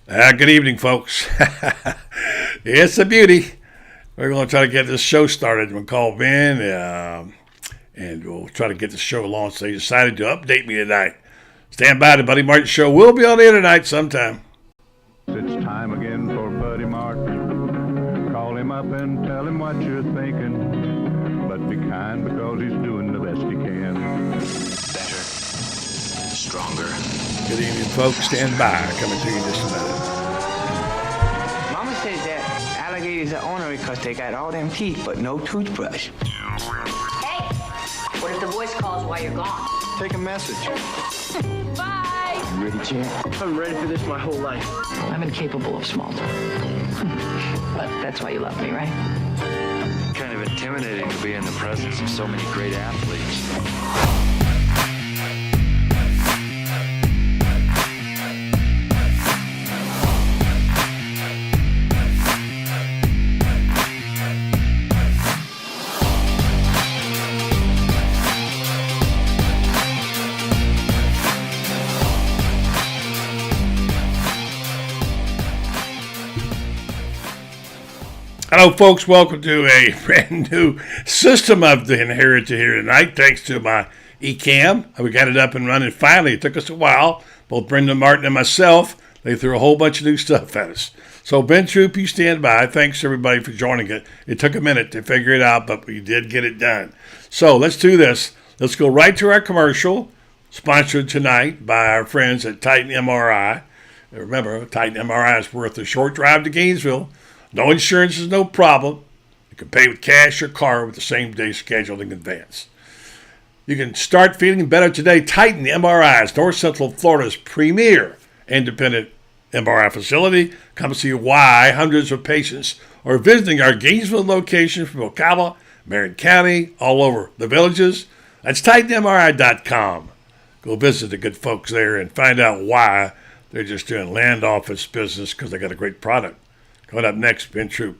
Good evening, folks. It's a beauty. We're going to try to get this show started. We'll call Ben, and we'll try to get the show launched. They decided to update me tonight. Stand by, the Buddy Martin Show will be on the air tonight sometime. It's time again for Buddy Martin. Call him up and tell him what you're thinking. But be kind because he's doing the best he can. Better. Stronger. Good evening, folks. Stand by. Coming to you in just a minute. Mama says that alligators are ornery because they got all them teeth but no toothbrush. Hey, what if the voice calls while you're gone? Take a message. Bye. You ready, champ? I'm ready for this my whole life. I'm incapable of small talk. But that's why you love me, right? Kind of intimidating to be in the presence of so many great athletes. Hello, folks. Welcome to a brand new system I've inherited here tonight, thanks to my eCam. We got it up and running finally. It took us a while. Both Brendan Martin and myself, they threw a whole bunch of new stuff at us. So, Ben Troop, you stand by. Thanks, everybody, for joining it. It took a minute to figure it out, but we did get it done. So, let's do this. Let's go right to our commercial, sponsored tonight by our friends at Titan MRI. Remember, Titan MRI is worth a short drive to Gainesville. No insurance is no problem. You can pay with cash or card with the same day scheduled in advance. You can start feeling better today. Titan MRI is North Central Florida's premier independent MRI facility. Come see why hundreds of patients are visiting our Gainesville location from Ocala, Marion County, all over the villages. That's TitanMRI.com. Go visit the good folks there and find out why they're just doing land office business, because they got a great product. Coming up next, Ben Troop.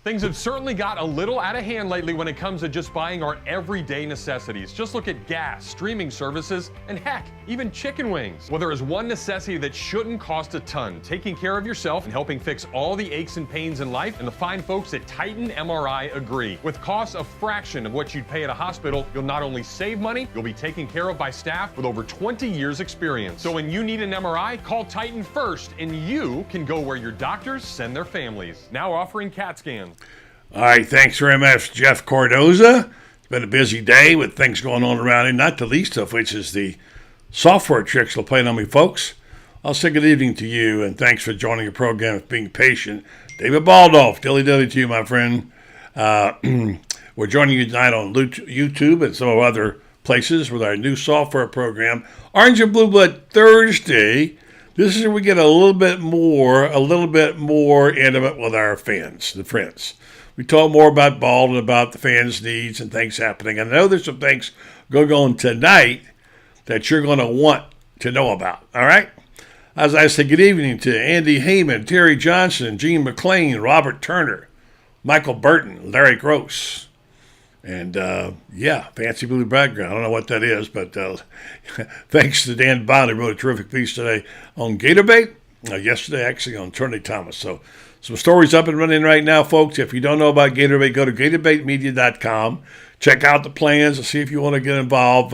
Things have certainly got a little out of hand lately when it comes to just buying our everyday necessities. Just look at gas, streaming services, and heck, even chicken wings. Well, there is one necessity that shouldn't cost a ton: taking care of yourself and helping fix all the aches and pains in life. And the fine folks at Titan MRI agree. With costs a fraction of what you'd pay at a hospital, you'll not only save money, you'll be taken care of by staff with over 20 years experience. So when you need an MRI, call Titan first, and you can go where your doctors send their families. Now offering CAT scans. All right, thanks very much, Jeff Cordoza. It's been a busy day with things going on around here, not the least of which is the software tricks they're playing on me, folks. I'll say good evening to you, and thanks for joining the program and being patient. David Baldoff, dilly-dilly to you, my friend. We're joining you tonight on YouTube and some other places with our new software program, Orange and Blue Blood Thursday. This is where we get a little bit more intimate with our fans, the friends. We talk more about ball and about the fans' needs and things happening. And I know there's some things going on tonight that you're going to want to know about, all right? As I say, good evening to Andy Heyman, Terry Johnson, Gene McLean, Robert Turner, Michael Burton, Larry Gross. And, fancy blue background. I don't know what that is, but thanks to Dan Bond, who wrote a terrific piece today on Gator Bait. Yesterday, actually, on Trinity Thomas. So, some stories up and running right now, folks. If you don't know about Gator Bait, go to GatorBaitMedia.com. Check out the plans and see if you want to get involved.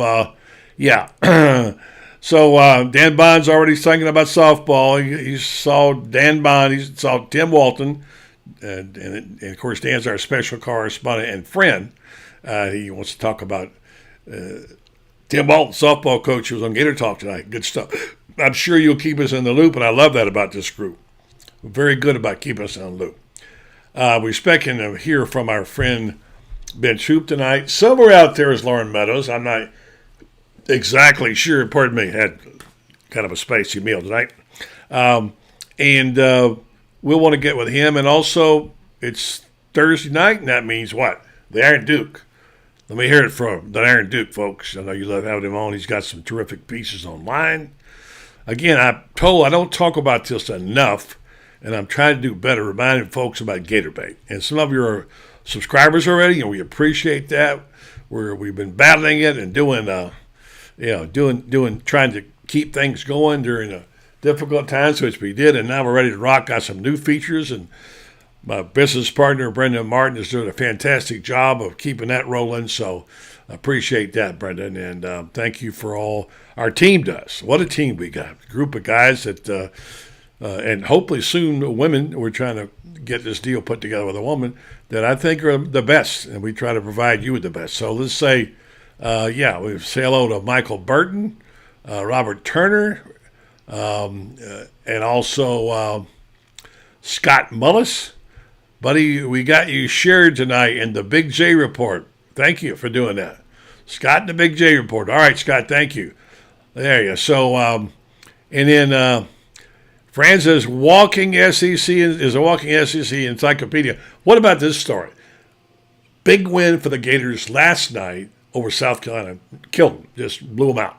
So, Dan Bond's already thinking about softball. He saw Dan Bond. He saw Tim Walton. And of course, Dan's our special correspondent and friend. He wants to talk about Tim Walton, softball coach, who was on Gator Talk tonight. Good stuff. I'm sure you'll keep us in the loop, and I love that about this group. We're very good about keeping us in the loop. We're expecting to hear from our friend Ben Troop tonight. Somewhere out there is Lauren Meadows. I'm not exactly sure. Pardon me, had kind of a spicy meal tonight. We'll want to get with him. And also, it's Thursday night, and that means what? The Iron Duke. Let me hear it from the Iron Duke, folks. I know you love having him on. He's got some terrific pieces online. Again, I don't talk about this enough, and I'm trying to do better, reminding folks about Gator Bait. And some of you are subscribers already, and we appreciate that. We've been battling it and trying to keep things going during difficult times, which we did, and now we're ready to rock. Got some new features, and my business partner, Brendan Martin, is doing a fantastic job of keeping that rolling. So I appreciate that, Brendan, and thank you for all our team does. What a team we got. A group of guys that, and hopefully soon women, we're trying to get this deal put together with a woman that I think are the best, and we try to provide you with the best. So let's say, we say hello to Michael Burton, Robert Turner, and also Scott Mullis. Buddy, we got you shared tonight in the Big J Report. Thank you for doing that. Scott in the Big J Report. All right, Scott, thank you. There you go. So, and then Franz is walking SEC is a walking SEC encyclopedia. What about this story? Big win for the Gators last night over South Carolina. Killed them, just blew them out.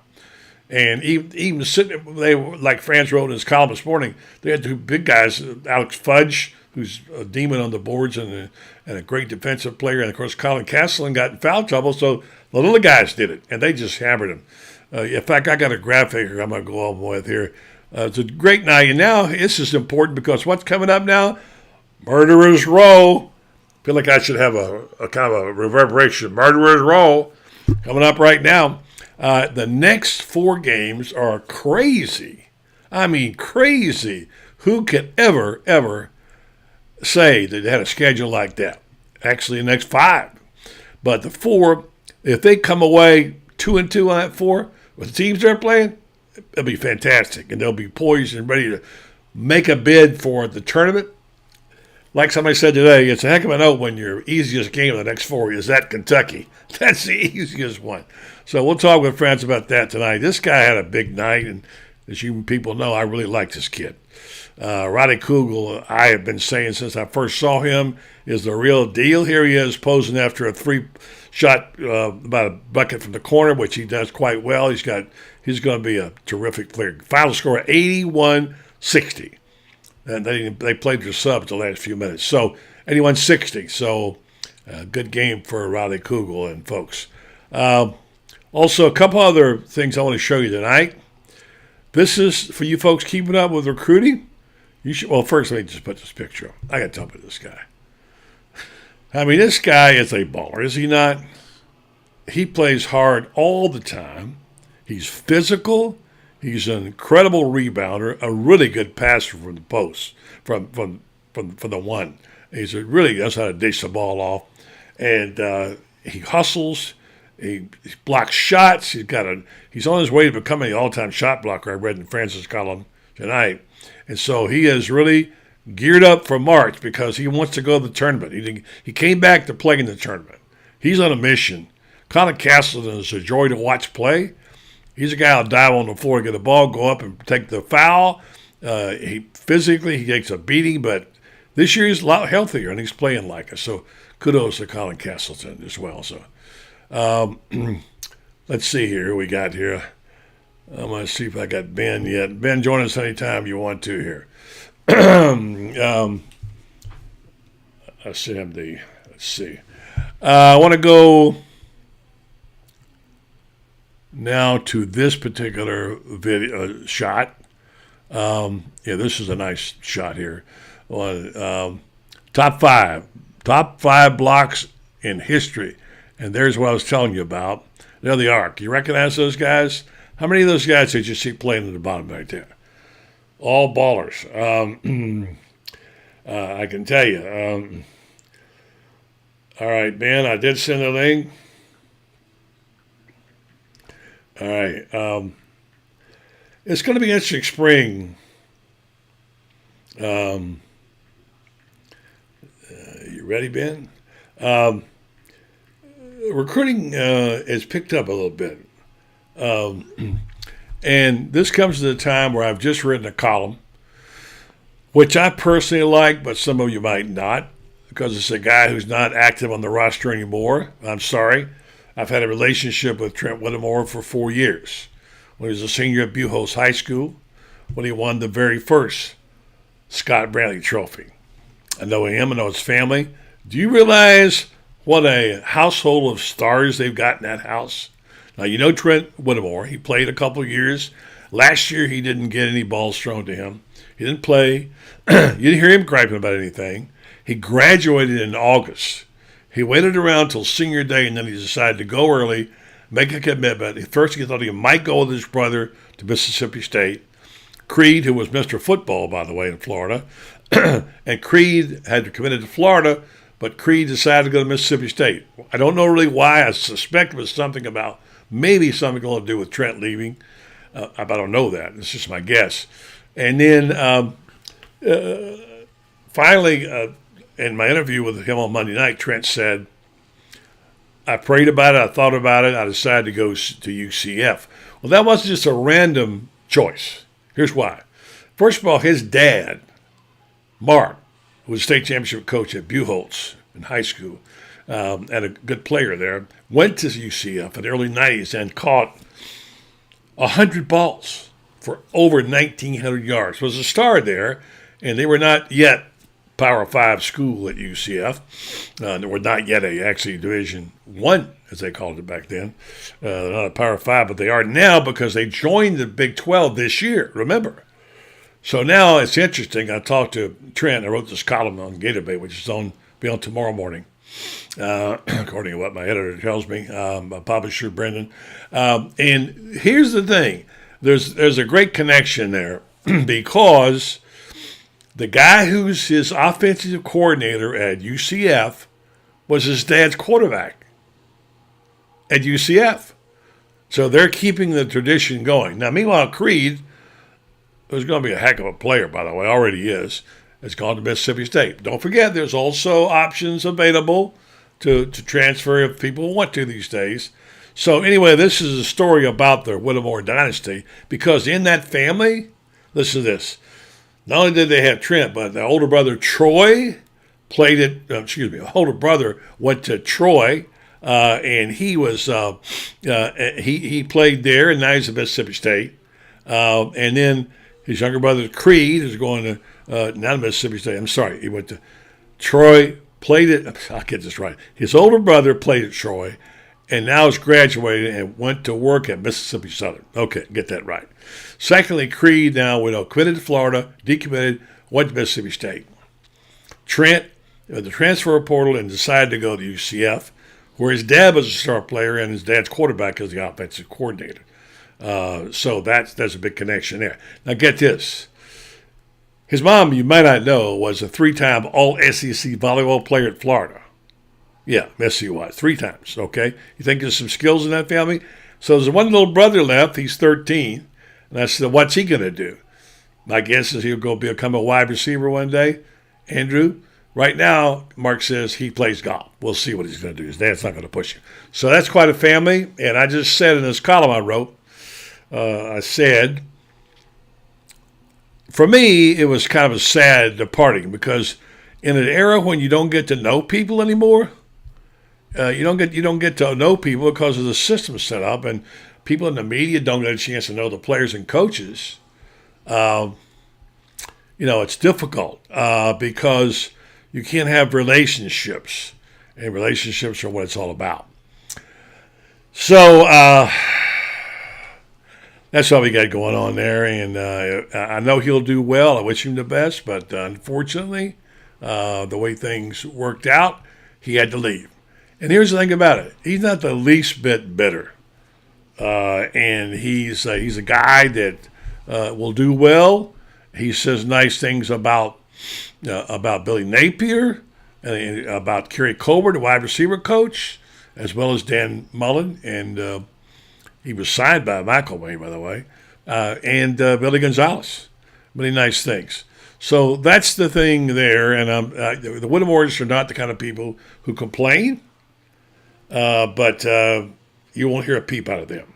And even sitting, they were, like Franz wrote in his column this morning, they had two big guys, Alex Fudge, who's a demon on the boards and a great defensive player, and of course Colin Castleton got in foul trouble, so the little guys did it, and they just hammered him. In fact, I got a graphic here I'm going to go on with here. It's a great night, and now this is important because what's coming up now? Murderers Row. I feel like I should have a kind of a reverberation. Murderers Row coming up right now. The next 4 games are crazy. I mean, crazy. Who could ever say that they had a schedule like that? Actually, the next 5. But the 4, if they come away 2-2 on that 4, with the teams they're playing, it'll be fantastic. And they'll be poised and ready to make a bid for the tournament. Like somebody said today, it's a heck of a note when your easiest game of the next 4 is at Kentucky. That's the easiest one. So we'll talk with friends about that tonight. This guy had a big night, and as you people know, I really like this kid. Roddy Kugel, I have been saying since I first saw him, is the real deal. Here he is posing after a 3-shot, about a bucket from the corner, which he does quite well. He's going to be a terrific player. Final score 81-60. And they played their subs the last few minutes. So 81-60. So good game for Roddy Kugel and folks. Also, a couple other things I want to show you tonight. This is for you folks keeping up with recruiting. You should. Well, first let me just put this picture up. I got to tell you this guy. I mean, this guy is a baller, is he not? He plays hard all the time. He's physical. He's an incredible rebounder, a really good passer from the post, from the one. He's really knows how to dish the ball off, and he hustles. He blocks shots. He's on his way to becoming the all-time shot blocker. I read in Francis' column tonight, and so he is really geared up for March because he wants to go to the tournament. He came back to play in the tournament. He's on a mission. Colin Castleton is a joy to watch play. He's a guy who'll dive on the floor, get the ball, go up and take the foul. He takes a beating, but this year he's a lot healthier and he's playing like us. So kudos to Colin Castleton as well. So let's see here who we got here. I'm going to see if I got Ben yet. Ben, join us anytime you want to here. CMD. Let's see. I want to go now to this particular video shot. This is a nice shot here. Top five blocks in history. And there's what I was telling you about. They're the arc. You recognize those guys? How many of those guys did you see playing at the bottom right there? All ballers. I can tell you. All right, Ben, I did send a link. All right. It's going to be an interesting spring. You ready, Ben? Recruiting has picked up a little bit. And this comes at a time where I've just written a column, which I personally like, but some of you might not, because it's a guy who's not active on the roster anymore. I'm sorry. I've had a relationship with Trent Whittemore for 4 years. When he was a senior at Buchholz High School, when he won the very first Scott Brantley Trophy. I know him, I know his family. Do you realize what a household of stars they've got in that house? Now, you know Trent Whittemore. He played a couple of years Last year, he didn't get any balls thrown to him. He didn't play. You didn't hear him griping about anything. He graduated in August. He waited around till senior day, and then he decided to go early, make a commitment. At first, he thought he might go with his brother to Mississippi State. Creed, who was Mr. Football, by the way, in Florida, and Creed had committed to Florida, but Creed decided to go to Mississippi State. I don't know really why. I suspect it was something about maybe something going to do with Trent leaving. I don't know that. It's just my guess. And then finally, in my interview with him on Monday night, Trent said, I prayed about it, I thought about it, I decided to go to UCF. Well, that wasn't just a random choice. Here's why. First of all, his dad, Mark, who was a state championship coach at Buchholz in high school, and a good player there, went to UCF in the early 90s and caught 100 balls for over 1,900 yards. Was a star there, and they were not yet Power 5 school at UCF. They were not yet actually Division I, as they called it back then. They're not a Power 5, but they are now because they joined the Big 12 this year, remember. So now it's interesting. I talked to Trent. I wrote this column on Gator, which is be on tomorrow morning, according to what my editor tells me, my publisher, Brendan. And here's the thing. There's a great connection there because the guy who's his offensive coordinator at UCF was his dad's quarterback at UCF. So they're keeping the tradition going. Now, meanwhile, Creed, who's going to be a heck of a player, by the way, already is, has gone to Mississippi State. Don't forget, there's also options available to transfer if people want to these days. So anyway, this is a story about the Whittemore dynasty because in that family, listen to this, not only did they have Trent, but the older brother Troy played it, older brother went to Troy, and he was, he played there, and now he's at Mississippi State. And then his younger brother Creed is going to, not Mississippi State, I'm sorry, he went to Troy, played it, I'll get this right. His older brother played at Troy, and now is graduated and went to work at Mississippi Southern. Okay, get that right. Secondly, Creed now committed to Florida, decommitted, went to Mississippi State. Trent, the transfer portal, and decided to go to UCF, where his dad was a star player and his dad's quarterback is the offensive coordinator. So there's a big connection there. Now get this. His mom, you might not know, was a 3-time All-SEC volleyball player at Florida. Yeah, yes, he was. 3 times, okay? You think there's some skills in that family? So there's one little brother left. He's 13. And I said, what's he going to do? My guess is he'll go become a wide receiver one day. Andrew, right now, Mark says he plays golf. We'll see what he's going to do. His dad's not going to push him. So that's quite a family. And I just said in this column I wrote, I said, for me, it was kind of a sad departing because in an era when you don't get to know people anymore, you don't get to know people because of the system set up, and people in the media don't get a chance to know the players and coaches. It's difficult because you can't have relationships, and relationships are what it's all about. So that's all we got going on there, and I know he'll do well. I wish him the best, but unfortunately, the way things worked out, he had to leave. And here's the thing about it. He's not the least bit bitter. And he's a guy that will do well. He says nice things about Billy Napier, and about Kerry Colbert, the wide receiver coach, as well as Dan Mullen. And he was signed by McElwain, by the way, and Billy Gonzalez. Really nice things. So that's the thing there. And the Whittemores are not the kind of people who complain. But you won't hear a peep out of them.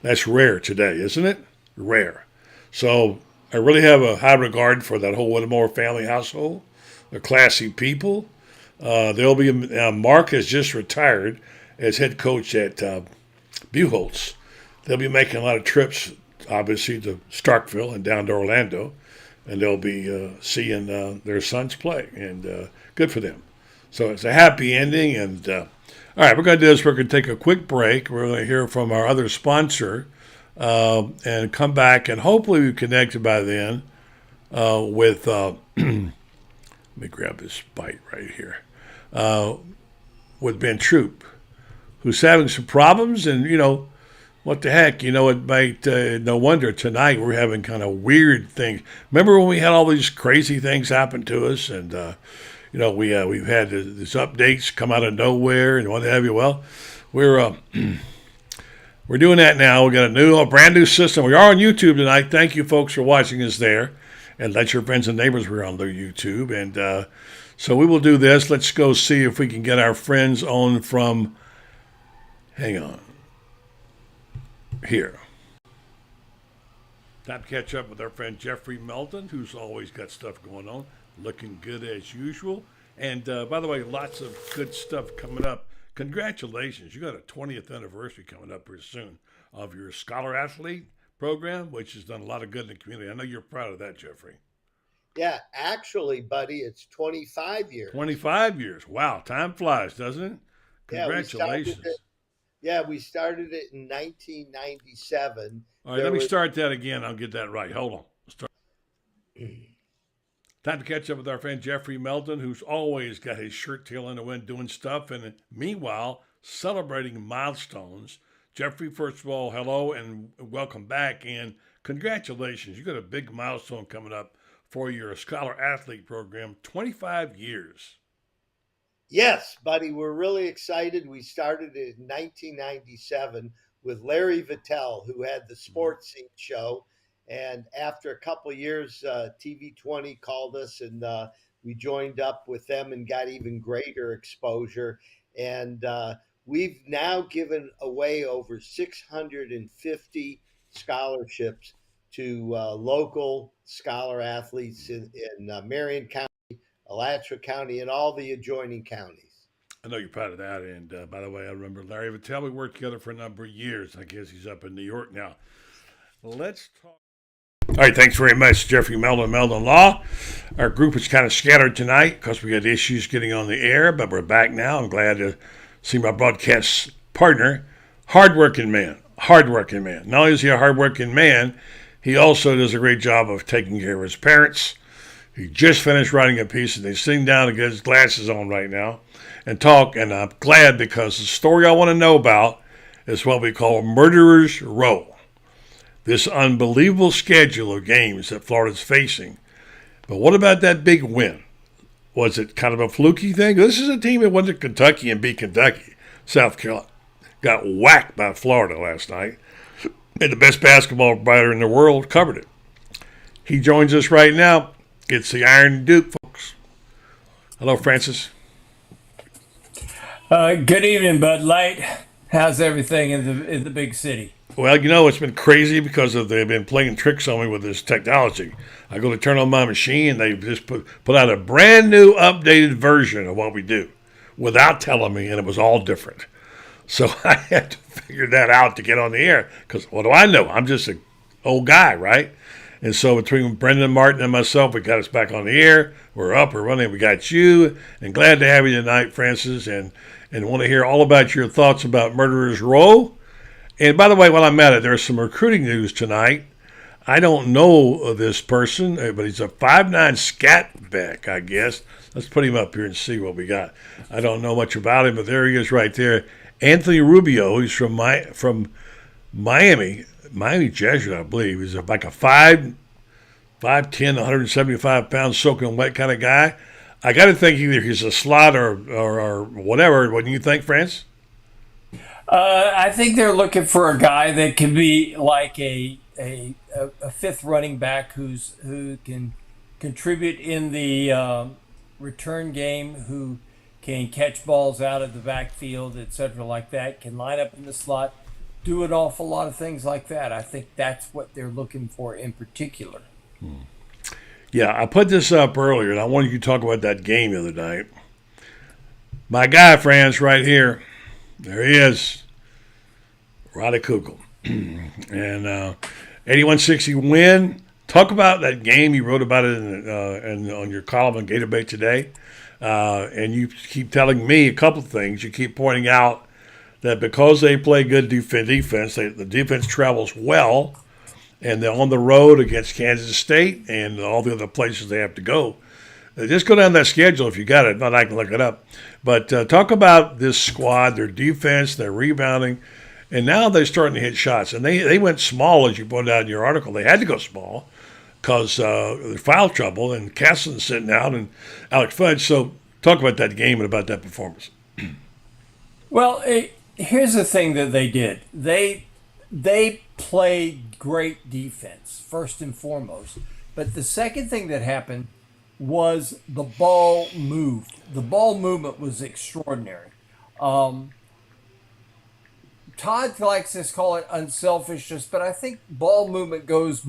That's rare today, isn't it? Rare. So I really have a high regard for that whole Whittemore family household. They're classy people. They'll be. Mark has just retired as head coach at Buchholz. They'll be making a lot of trips, obviously, to Starkville and down to Orlando, and they'll be seeing their sons play. And good for them. So it's a happy ending, and. All right, we're going to do this. We're going to take a quick break. We're going to hear from our other sponsor, and come back, and hopefully we've connected by then with, let me grab this bite right here, with Ben Troop, who's having some problems, and, what the heck, it might, no wonder tonight we're having kind of weird things. Remember when we had all these crazy things happen to us, and, we've had these updates come out of nowhere and what have you. Well, we're doing that now. We got a brand new system. We are on YouTube tonight. Thank you, folks, for watching us there, and let your friends and neighbors we're on their YouTube. And so we will do this. Let's go see if we can get our friends on from. Hang on. Here. Time to catch up with our friend Jeffrey Melton, who's always got stuff going on, looking good as usual. And by the way, lots of good stuff coming up. Congratulations. You got a 20th anniversary coming up pretty soon of your Scholar Athlete program, which has done a lot of good in the community. I know you're proud of that, Jeffrey. Yeah, actually, buddy, it's 25 years. 25 years. Wow. Time flies, doesn't it? Congratulations. We started it in 1997. All right, let me start that again. I'll get that right. Hold on. Time to catch up with our friend Jeffrey Melton, who's always got his shirt tail in the wind doing stuff, and meanwhile, celebrating milestones. Jeffrey, first of all, hello and welcome back, and congratulations. You got a big milestone coming up for your Scholar Athlete program, 25 years. Yes, buddy, we're really excited. We started it in 1997 with Larry Vittel, who had the Sports Scene show. And after a couple of years, TV20 called us, and we joined up with them and got even greater exposure. And we've now given away over 650 scholarships to local scholar athletes in Marion County, Alachua County, and all the adjoining counties. I know you're proud of that. And by the way, I remember Larry Vittel. We worked together for a number of years. I guess he's up in New York now. Let's talk. All right, thanks very much, Jeffrey Melton, Melton Law. Our group is kind of scattered tonight because we had issues getting on the air, but we're back now. I'm glad to see my broadcast partner, hardworking man. Not only is he a hardworking man, he also does a great job of taking care of his parents. He just finished writing a piece, and he's sitting down to get his glasses on right now and talk, and I'm glad because the story I want to know about is what we call Murderer's Row. This unbelievable schedule of games that Florida's facing. But what about that big win? Was it kind of a fluky thing? This is a team that went to Kentucky and beat Kentucky. South Carolina got whacked by Florida last night. And the best basketball writer in the world covered it. He joins us right now. It's the Iron Duke, folks. Hello, Francis. Good evening, Bud Light. How's everything in the big city? Well, it's been crazy because they've been playing tricks on me with this technology. I go to turn on my machine, and they've just put out a brand new updated version of what we do without telling me, and it was all different. So I had to figure that out to get on the air because what do I know? I'm just an old guy, right? And so between Brendan Martin and myself, we got us back on the air. We're up, we're running. We got you, and glad to have you tonight, Francis, and want to hear all about your thoughts about Murderer's Row. And by the way, while I'm at it, there's some recruiting news tonight. I don't know this person, but he's a 5'9" scat back, I guess. Let's put him up here and see what we got. I don't know much about him, but there he is right there. Anthony Rubio, he's from Miami Jesuit, I believe. He's like a 5'10", 175-pound soaking wet kind of guy. I got to think either he's a slot or whatever. What do you think, France? I think they're looking for a guy that can be like a fifth running back who can contribute in the return game, who can catch balls out of the backfield, etc., like that, can line up in the slot, do an awful lot of things like that. I think that's what they're looking for in particular. Yeah, I put this up earlier, and I wanted you to talk about that game the other night. My guy, France, right here. There he is. Roddy Kugel. And 81-60 win. Talk about that game. You wrote about it on your column on Gator Bait today. And you keep telling me a couple of things. You keep pointing out that because they play good defense, the defense travels well, and they're on the road against Kansas State and all the other places they have to go. Just go down that schedule if you got it. Not I can look it up. But talk about this squad, their defense, their rebounding, and now they're starting to hit shots. And they went small, as you pointed out in your article. They had to go small because of foul trouble, and Castleton's sitting out, and Alex Fudge. So talk about that game and about that performance. Well, here's the thing that they did. They played great defense, first and foremost. But the second thing that happened was the ball moved. The ball movement was extraordinary. Todd likes to call it unselfishness, but I think ball movement goes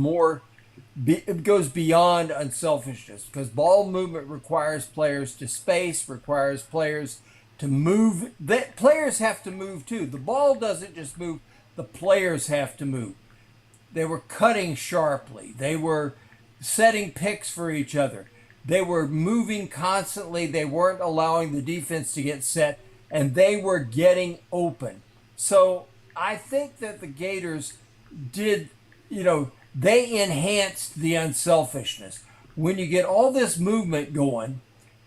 beyond unselfishness, because ball movement requires players to space, requires players to move. That players have to move too. The ball doesn't just move, the players have to move. They were cutting sharply. They were setting picks for each other. They were moving constantly. They weren't allowing the defense to get set, and they were getting open. So I think that the Gators did, they enhanced the unselfishness. When you get all this movement going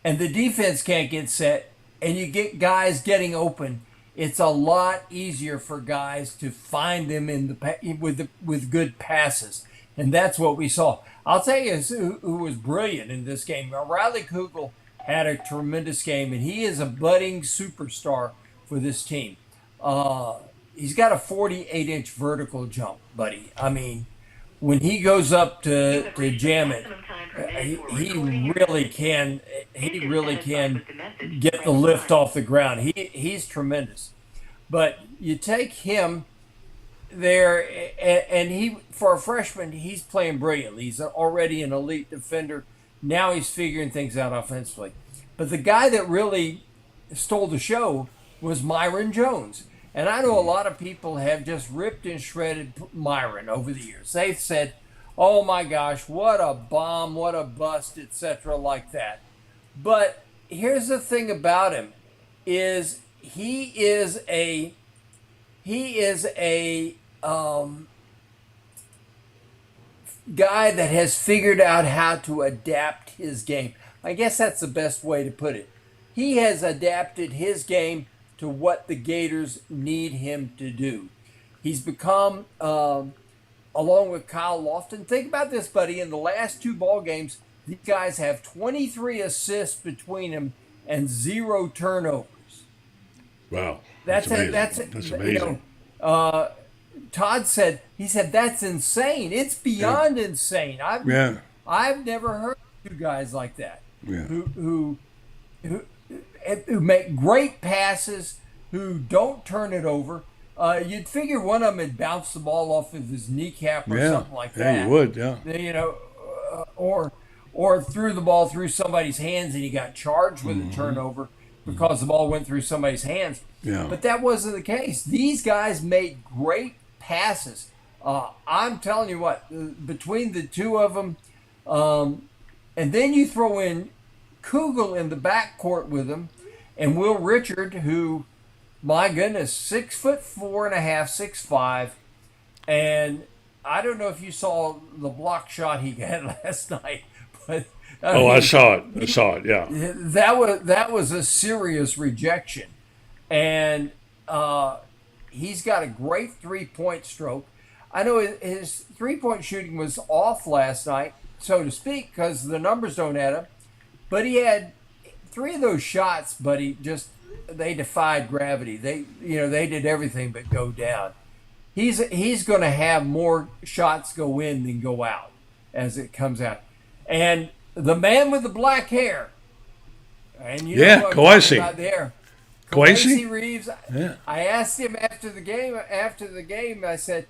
and the defense can't get set and you get guys getting open, it's a lot easier for guys to find them with good passes. And that's what we saw. I'll tell you who was brilliant in this game. Riley Kugel had a tremendous game, and he is a budding superstar for this team. He's got a 48-inch vertical jump, buddy. I mean, when he goes up to jam it, he really can get the lift off the ground. He's tremendous. But you take him there, and he, for a freshman, he's playing brilliantly. He's already an elite defender. Now he's figuring things out offensively. But the guy that really stole the show was Myron Jones. And I know a lot of people have just ripped and shredded Myron over the years. They've said, oh my gosh, what a bomb, what a bust, etc., like that. But here's the thing about him, is he is a guy that has figured out how to adapt his game. I guess that's the best way to put it. He has adapted his game to what the Gators need him to do. He's become, along with Kyle Lofton, think about this, buddy, in the last two ball games, these guys have 23 assists between them and 0 turnovers. Wow. That's amazing. Todd said, that's insane. It's beyond insane. I've never heard of two guys like that who make great passes, who don't turn it over. You'd figure one of them had bounced the ball off of his kneecap or something like that. Yeah, you would, yeah. Or threw the ball through somebody's hands and he got charged with a turnover because the ball went through somebody's hands. Yeah. But that wasn't the case. These guys made great passes. I'm telling you what, between the two of them, and then you throw in Kugel in the backcourt with them, and Will Richard, who, my goodness, 6'4.5", 6'5", and I don't know if you saw the block shot he had last night, but I saw it. Yeah. That was a serious rejection, and he's got a great 3-point stroke. I know his 3-point shooting was off last night, so to speak, because the numbers don't add up. But he had 3 of those shots, buddy, they defied gravity. They did everything but go down. He's going to have more shots go in than go out as it comes out. And the man with the black hair, and you know what I'm talking about there, Kwesi Reeves. Yeah. I asked him after the game. I said,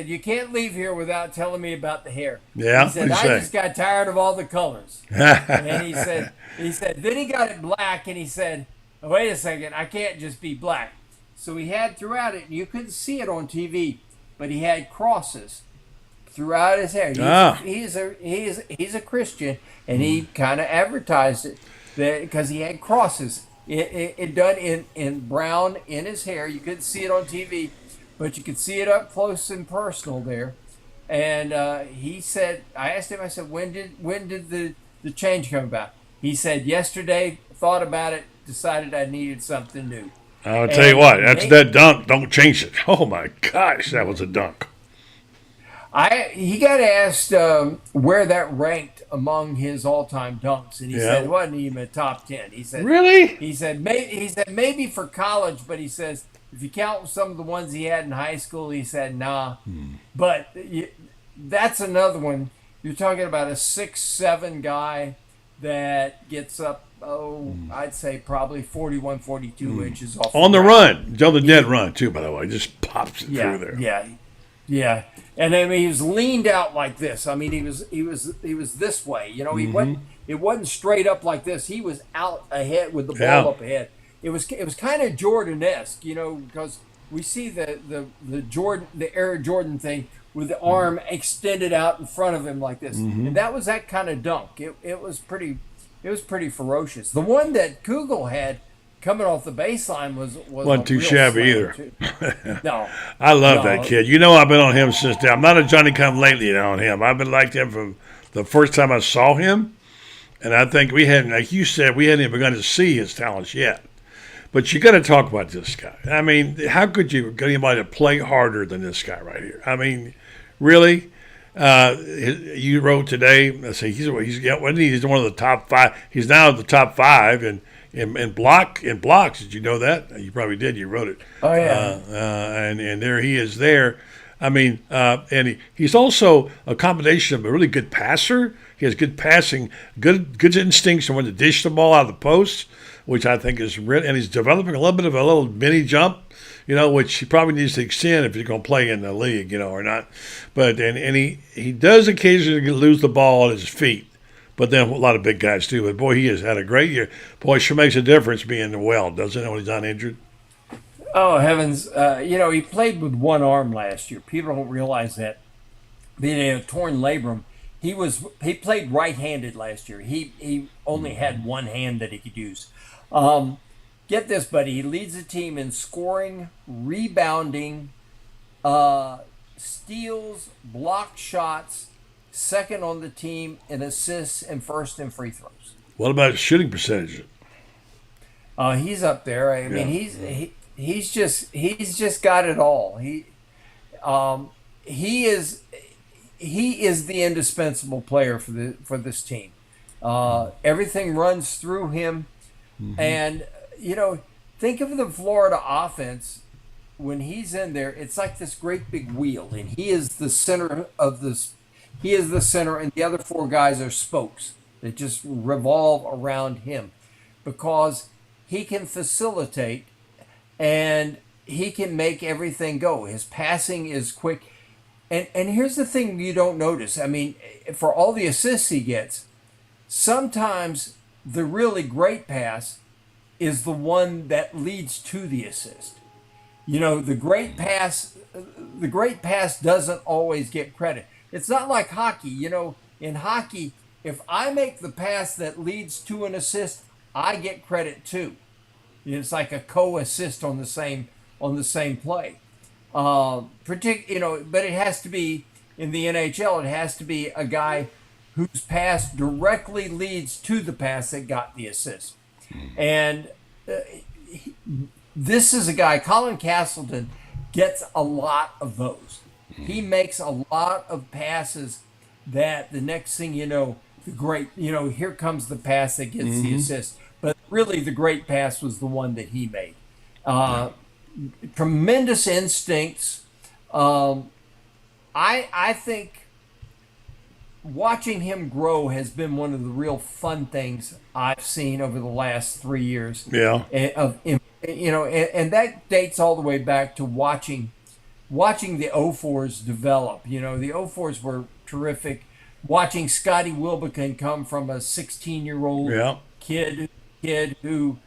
you can't leave here without telling me about the hair. Yeah. He said, I just got tired of all the colors. And then he said, then he got it black, and he said, wait a second, I can't just be black. So he had throughout it, and you couldn't see it on TV, but he had crosses throughout his hair. He's a Christian, and he kind of advertised it because he had crosses it done in brown in his hair. You couldn't see it on TV, but you could see it up close and personal there. And he said, I asked him, I said, when did the change come about? He said, yesterday, thought about it, decided I needed something new. I'll tell you what, that's that dunk. Don't change it. Oh my gosh, that was a dunk. He got asked where that ranked among his all-time dunks, and he said it wasn't even a top 10. He said, really? He said maybe for college, but he says if you count some of the ones he had in high school, he said nah. But that's another one. You're talking about a 6'7" guy that gets up. I'd say probably 41, 42 inches off on the run. On the dead run too, by the way, just pops it through there. Yeah. And I mean, he was leaned out like this. I mean, he was this way. You know, he wasn't. It wasn't straight up like this. He was out ahead with the ball up ahead. It was kind of Jordan-esque, you know, because we see the Air Jordan thing with the arm extended out in front of him like this, and that was that kind of dunk. It was pretty ferocious. The one that Kugel had coming off the baseline wasn't too shabby either. No, I love that kid. You know, I've been on him since then. I'm not a Johnny Come Lately on him. I've been like him from the first time I saw him, and I think we hadn't, like you said, we hadn't even begun to see his talents yet. But you got to talk about this guy. I mean, how could you get anybody to play harder than this guy right here? I mean, really? You wrote today. Let's see, he's one of the top 5. He's now the top 5 in blocks. Did you know that? You probably did. You wrote it. Oh yeah. And there he is. There. I mean, and he's also a combination of a really good passer. He has good passing, good instincts, and when to dish the ball out of the post, which I think is really. And he's developing a little mini jump, you know, which he probably needs to extend if he's going to play in the league, you know, or not. But and he does occasionally lose the ball on his feet, but then a lot of big guys do. But boy, he has had a great year. Boy, it sure makes a difference being well, doesn't it, when he's not injured? Oh heavens! You know, he played with one arm last year. People don't realize that. Being a torn labrum, he played right-handed last year. He only had one hand that he could use. Get this, buddy. He leads the team in scoring, rebounding, steals, blocked shots, second on the team in assists, and first in free throws. What about shooting percentage? He's up there. I mean, he's just got it all. He is the indispensable player for this team. Everything runs through him. And, you know, think of the Florida offense when he's in there. It's like this great big wheel, and he is the center of this. He is the center, and the other 4 guys are spokes that just revolve around him because he can facilitate and he can make everything go. His passing is quick. And here's the thing you don't notice. I mean, for all the assists he gets, sometimes the really great pass is the one that leads to the assist. You know, the great pass doesn't always get credit. It's not like hockey. You know, in hockey, if I make the pass that leads to an assist, I get credit too. It's like a co-assist on the same play. You know, but it has to be in the NHL. It has to be a guy whose pass directly leads to the pass that got the assist. And this is a guy, Colin Castleton, gets a lot of those. He makes a lot of passes that the next thing you know, here comes the pass that gets the assist. But really the great pass was the one that he made. Tremendous instincts. I think watching him grow has been one of the real fun things I've seen over the last 3 years. Yeah. And that dates all the way back to watching the 04s develop. You know, the 04s were terrific. Watching Scotty Wilbekin come from a 16-year-old kid who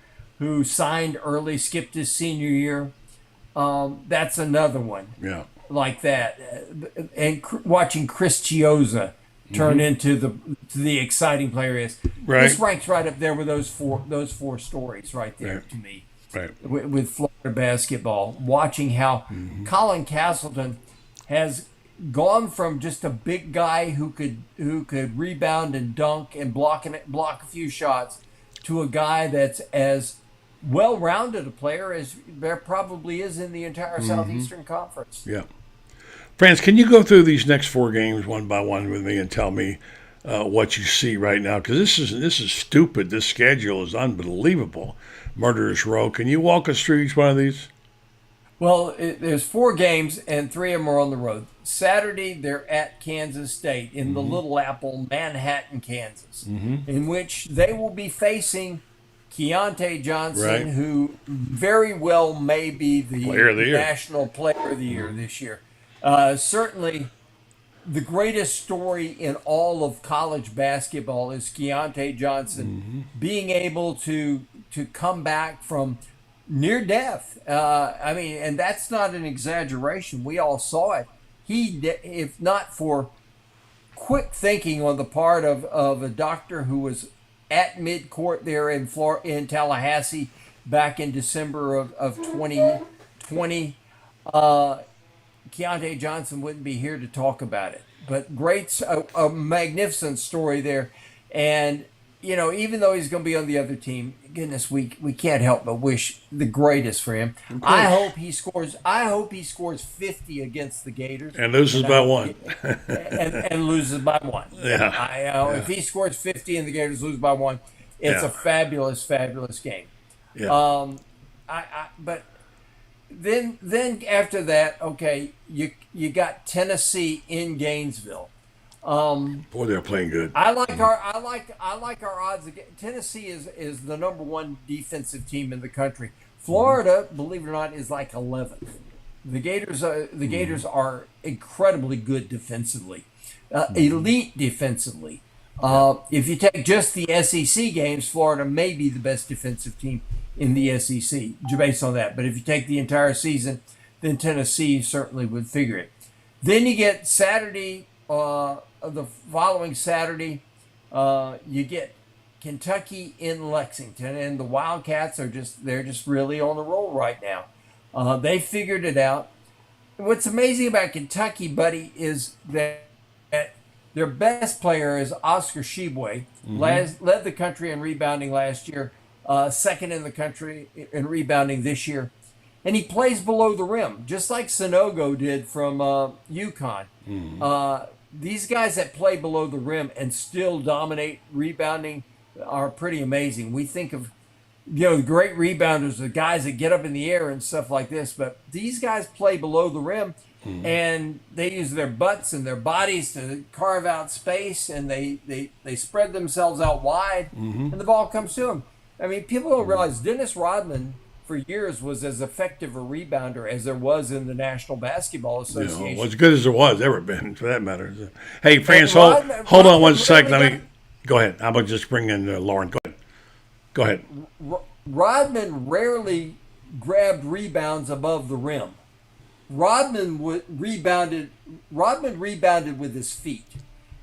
signed early, skipped his senior year. That's another one. Yeah. Like that. And watching Chris Chiozza turn into the exciting player he is. Right. This ranks right up there with those four stories right there Right. to me. Right. With Florida basketball, watching how Colin Castleton has gone from just a big guy who could rebound and dunk and block a few shots to a guy that's as well-rounded a player as there probably is in the entire Southeastern Conference. Yeah. France, can you go through these next 4 games one by one with me and tell me what you see right now? Because this is stupid. This schedule is unbelievable. Murderer's Row. Can you walk us through each one of these? Well, there's 4 games, and 3 of them are on the road. Saturday, they're at Kansas State in the Little Apple, Manhattan, Kansas, in which they will be facing Keontae Johnson, Right. who very well may be the Player of the year. National Player of the Year this year. Certainly, the greatest story in all of college basketball is Keontae Johnson being able to come back from near death. I mean, and that's not an exaggeration. We all saw it. If not for quick thinking on the part of a doctor who was at midcourt there in Tallahassee back in December of 2020, Keontae Johnson wouldn't be here to talk about it. But a magnificent story there. And, you know, even though he's going to be on the other team, goodness, we can't help but wish the greatest for him. I hope he scores 50 against the Gators. And loses by 1. and loses by 1. Yeah. If he scores 50 and the Gators lose by 1, it's a fabulous, fabulous game. Yeah. But then after that, okay, you got Tennessee in Gainesville. Boy, they're playing good. I like our odds. Tennessee is the number 1 defensive team in the country. Florida, believe it or not, is like 11th. The Gators are incredibly good defensively, elite defensively. If you take just the SEC games, Florida may be the best defensive team in the SEC based on that. But if you take the entire season, then Tennessee certainly would figure it. Then you get Saturday. The following Saturday, you get Kentucky in Lexington, and the Wildcats they're just really on the roll right now. They figured it out. What's amazing about Kentucky, buddy, is that their best player is Oscar Tshiebwe, led the country in rebounding last year, second in the country in rebounding this year. And he plays below the rim, just like Sanogo did from UConn. These guys that play below the rim and still dominate rebounding are pretty amazing. We think of, the great rebounders, the guys that get up in the air and stuff like this, but these guys play below the rim and they use their butts and their bodies to carve out space, and they spread themselves out wide, and the ball comes to them. I mean, people don't realize Dennis Rodman for years was as effective a rebounder as there was in the National Basketball Association. Well, as good as there was ever been, for that matter. Hey, France, hold on one second. Let me go ahead. How about just bring in Lauren? Go ahead. Rodman rarely grabbed rebounds above the rim. Rodman rebounded with his feet,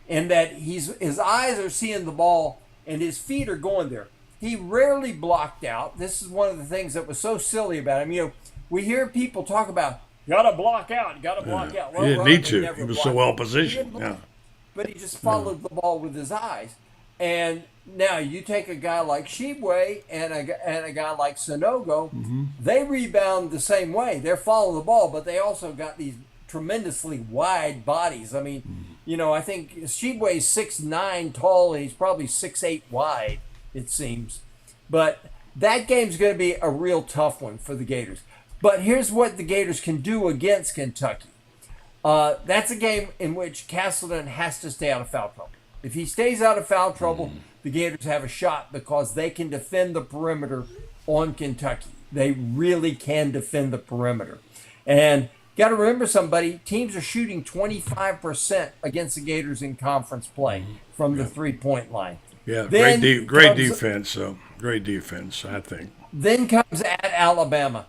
and that his eyes are seeing the ball and his feet are going there. He rarely blocked out. This is one of the things that was so silly about him. We hear people talk about, you got to block out. Well, he didn't need to. He was so well positioned. But he just followed the ball with his eyes. And now you take a guy like Tshiebwe and a guy like Sanogo, they rebound the same way. They're following the ball, but they also got these tremendously wide bodies. I mean, I think Tshiebwe's 6'9" tall, and he's probably 6'8" wide, it seems. But that game's going to be a real tough one for the Gators. But here's what the Gators can do against Kentucky. That's a game in which Castleton has to stay out of foul trouble. If he stays out of foul trouble, the Gators have a shot because they can defend the perimeter on Kentucky. They really can defend the perimeter. And got to remember somebody, teams are shooting 25% against the Gators in conference play from the three-point line. Yeah, great defense. So great defense, I think. Then comes at Alabama.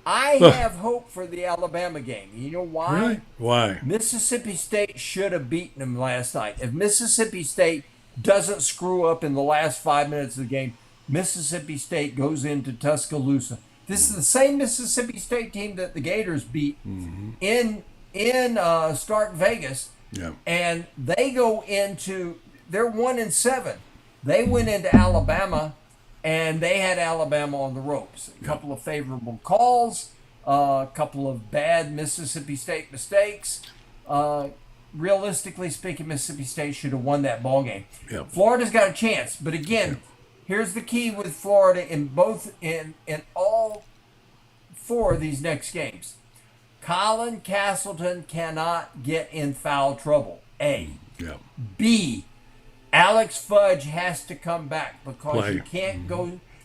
I have hope for the Alabama game. You know why? Really? Why? Mississippi State should have beaten them last night. If Mississippi State doesn't screw up in the last 5 minutes of the game, Mississippi State goes into Tuscaloosa. This is the same Mississippi State team that the Gators beat in Stark Vegas, and they go into they're 1-7. They went into Alabama, and they had Alabama on the ropes. A couple of favorable calls, a couple of bad Mississippi State mistakes. Realistically speaking, Mississippi State should have won that ball game. Florida's got a chance, but again, here's the key with Florida in all 4 of these next games. Colin Castleton cannot get in foul trouble. A. B. Alex Fudge has to come back because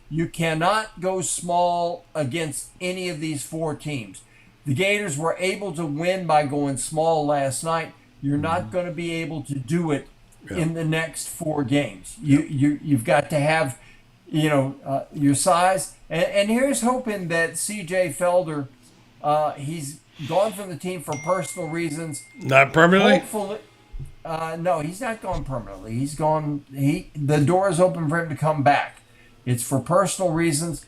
you cannot go small against any of these 4 teams. The Gators were able to win by going small last night. You're not going to be able to do it in the next 4 games. You've got to have, your size. And here's hoping that C.J. Felder, he's gone from the team for personal reasons. Not permanently? Hopefully, no, he's not gone permanently. He's gone. The door is open for him to come back. It's for personal reasons,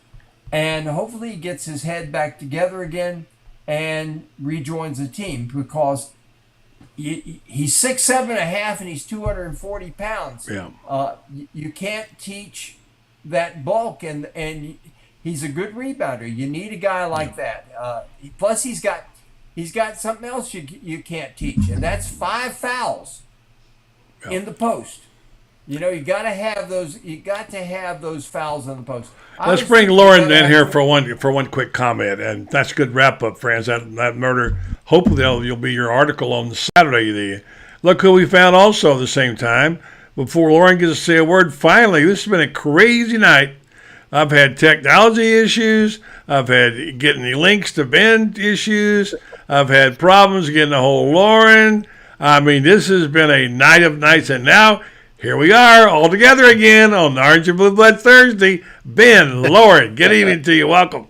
and hopefully he gets his head back together again and rejoins the team because he's 6'7.5" and he's 240 pounds. You can't teach that bulk, and he's a good rebounder. You need a guy like that. Plus, he's got something else you can't teach, and that's 5 fouls in the post. You got to have those. You got to have those fouls in the post. Let's bring Lauren in here for one quick comment, and that's a good wrap up, friends. That murder. Hopefully, you'll be your article on the Saturday. Look who we found also at the same time. Before Lauren gets to say a word, finally, this has been a crazy night. I've had technology issues. I've had getting the links to Ben issues. I've had problems getting a hold of Lauren. I mean, this has been a night of nights, and now here we are all together again on Orange and Blue Blood Thursday. Ben, Lauren, good evening to you. Welcome.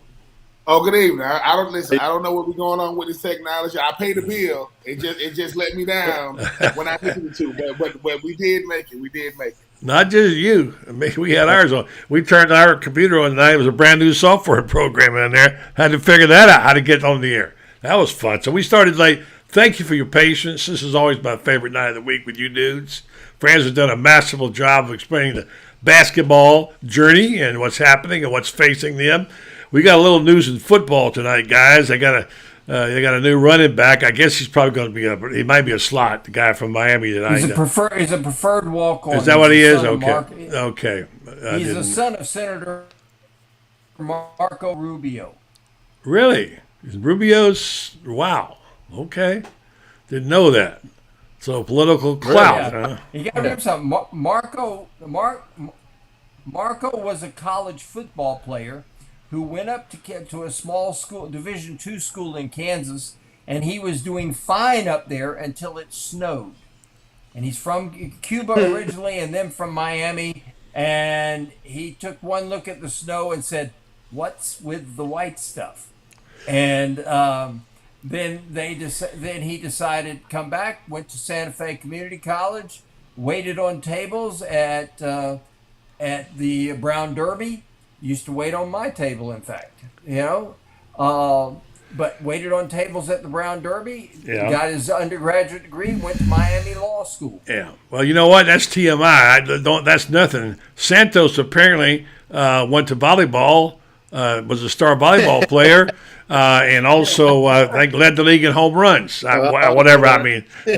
Oh, good evening. I don't listen. I don't know what's going on with this technology. I paid the bill. It just let me down when I listened to it. But we did make it. We did make it. Not just you. I mean, we had ours on. We turned our computer on tonight. It was a brand new software program in there. Had to figure that out, how to get on the air. That was fun. So we started late. Thank you for your patience. This is always my favorite night of the week with you dudes. Franz has done a masterful job of explaining the basketball journey and what's happening and what's facing them. We got a little news in football tonight, guys. They got a new running back. I guess he's probably going to be he might be a slot. The guy from Miami tonight. He's a preferred walk-on. Is that what he is? Okay. Okay. He's the son of Senator Marco Rubio. Really? Rubio's wow. Okay. Didn't know that. So political clout. Huh? You got to remember something. Marco was a college football player who went up to a small school, Division II school in Kansas, and he was doing fine up there until it snowed. And he's from Cuba originally and then from Miami, and he took one look at the snow and said, "What's with the white stuff?" And then he decided to come back, went to Santa Fe Community College, waited on tables at the Brown Derby. Used to wait on my table, in fact, but waited on tables at the Brown Derby, got his undergraduate degree, went to Miami Law School. Yeah. Well, you know what? That's TMI. That's nothing. Santos apparently went to volleyball, was a star volleyball player, and also I think led the league in home runs. Whatever. I mean, he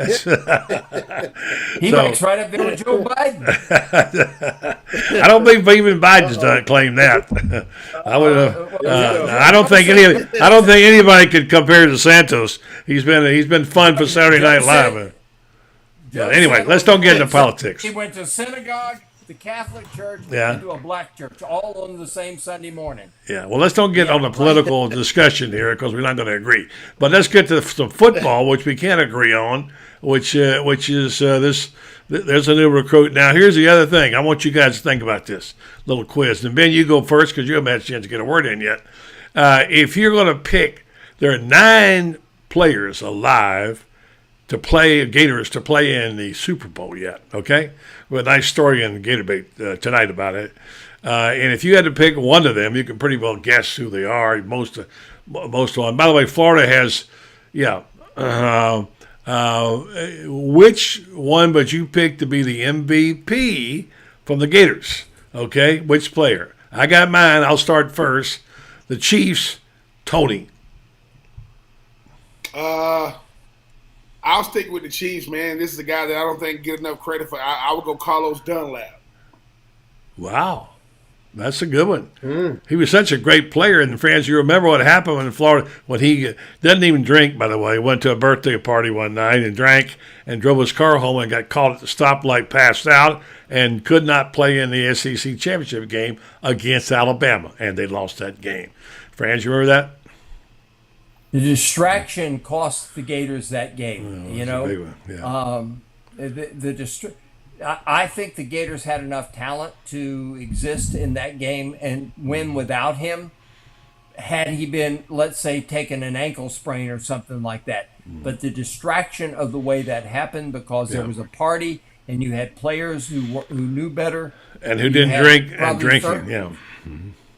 ranks right up there with Joe Biden. I don't think even Biden's done claim that. I don't think anybody could compare to Santos. He's been fun for Saturday Night Live. Anyway, let's don't get into politics. He went to synagogue, the Catholic Church, and to a black church, all on the same Sunday morning. Yeah, well, let's don't get on the political discussion here because we're not going to agree. But let's get to some football, which we can agree on, which is this. There's a new recruit. Now, here's the other thing. I want you guys to think about this little quiz. And, Ben, you go first because you haven't had a chance to get a word in yet. If you're going to pick, there are 9 players alive to play, Gators to play in the Super Bowl yet, okay? with a nice story in Gator Bait tonight about it. And if you had to pick one of them, you can pretty well guess who they are. Most of them. By the way, Florida has, which one would you pick to be the MVP from the Gators? Okay, which player? I got mine. I'll start first. The Chiefs, Tony. I'll stick with the Chiefs, man. This is a guy that I don't think get enough credit for. I would go Carlos Dunlap. Wow. That's a good one. He was such a great player. And friends, you remember what happened in Florida when he didn't even drink, by the way. Went to a birthday party one night and drank and drove his car home and got caught at the stoplight, passed out, and could not play in the SEC championship game against Alabama. And they lost that game. Friends, you remember that? The distraction cost the Gators that game. Big one. Yeah. I think the Gators had enough talent to exist in that game and win without him. Had he been, let's say, taking an ankle sprain or something like that. But the distraction of the way that happened, because there was a party and you had players who knew better and who didn't drink and drinking.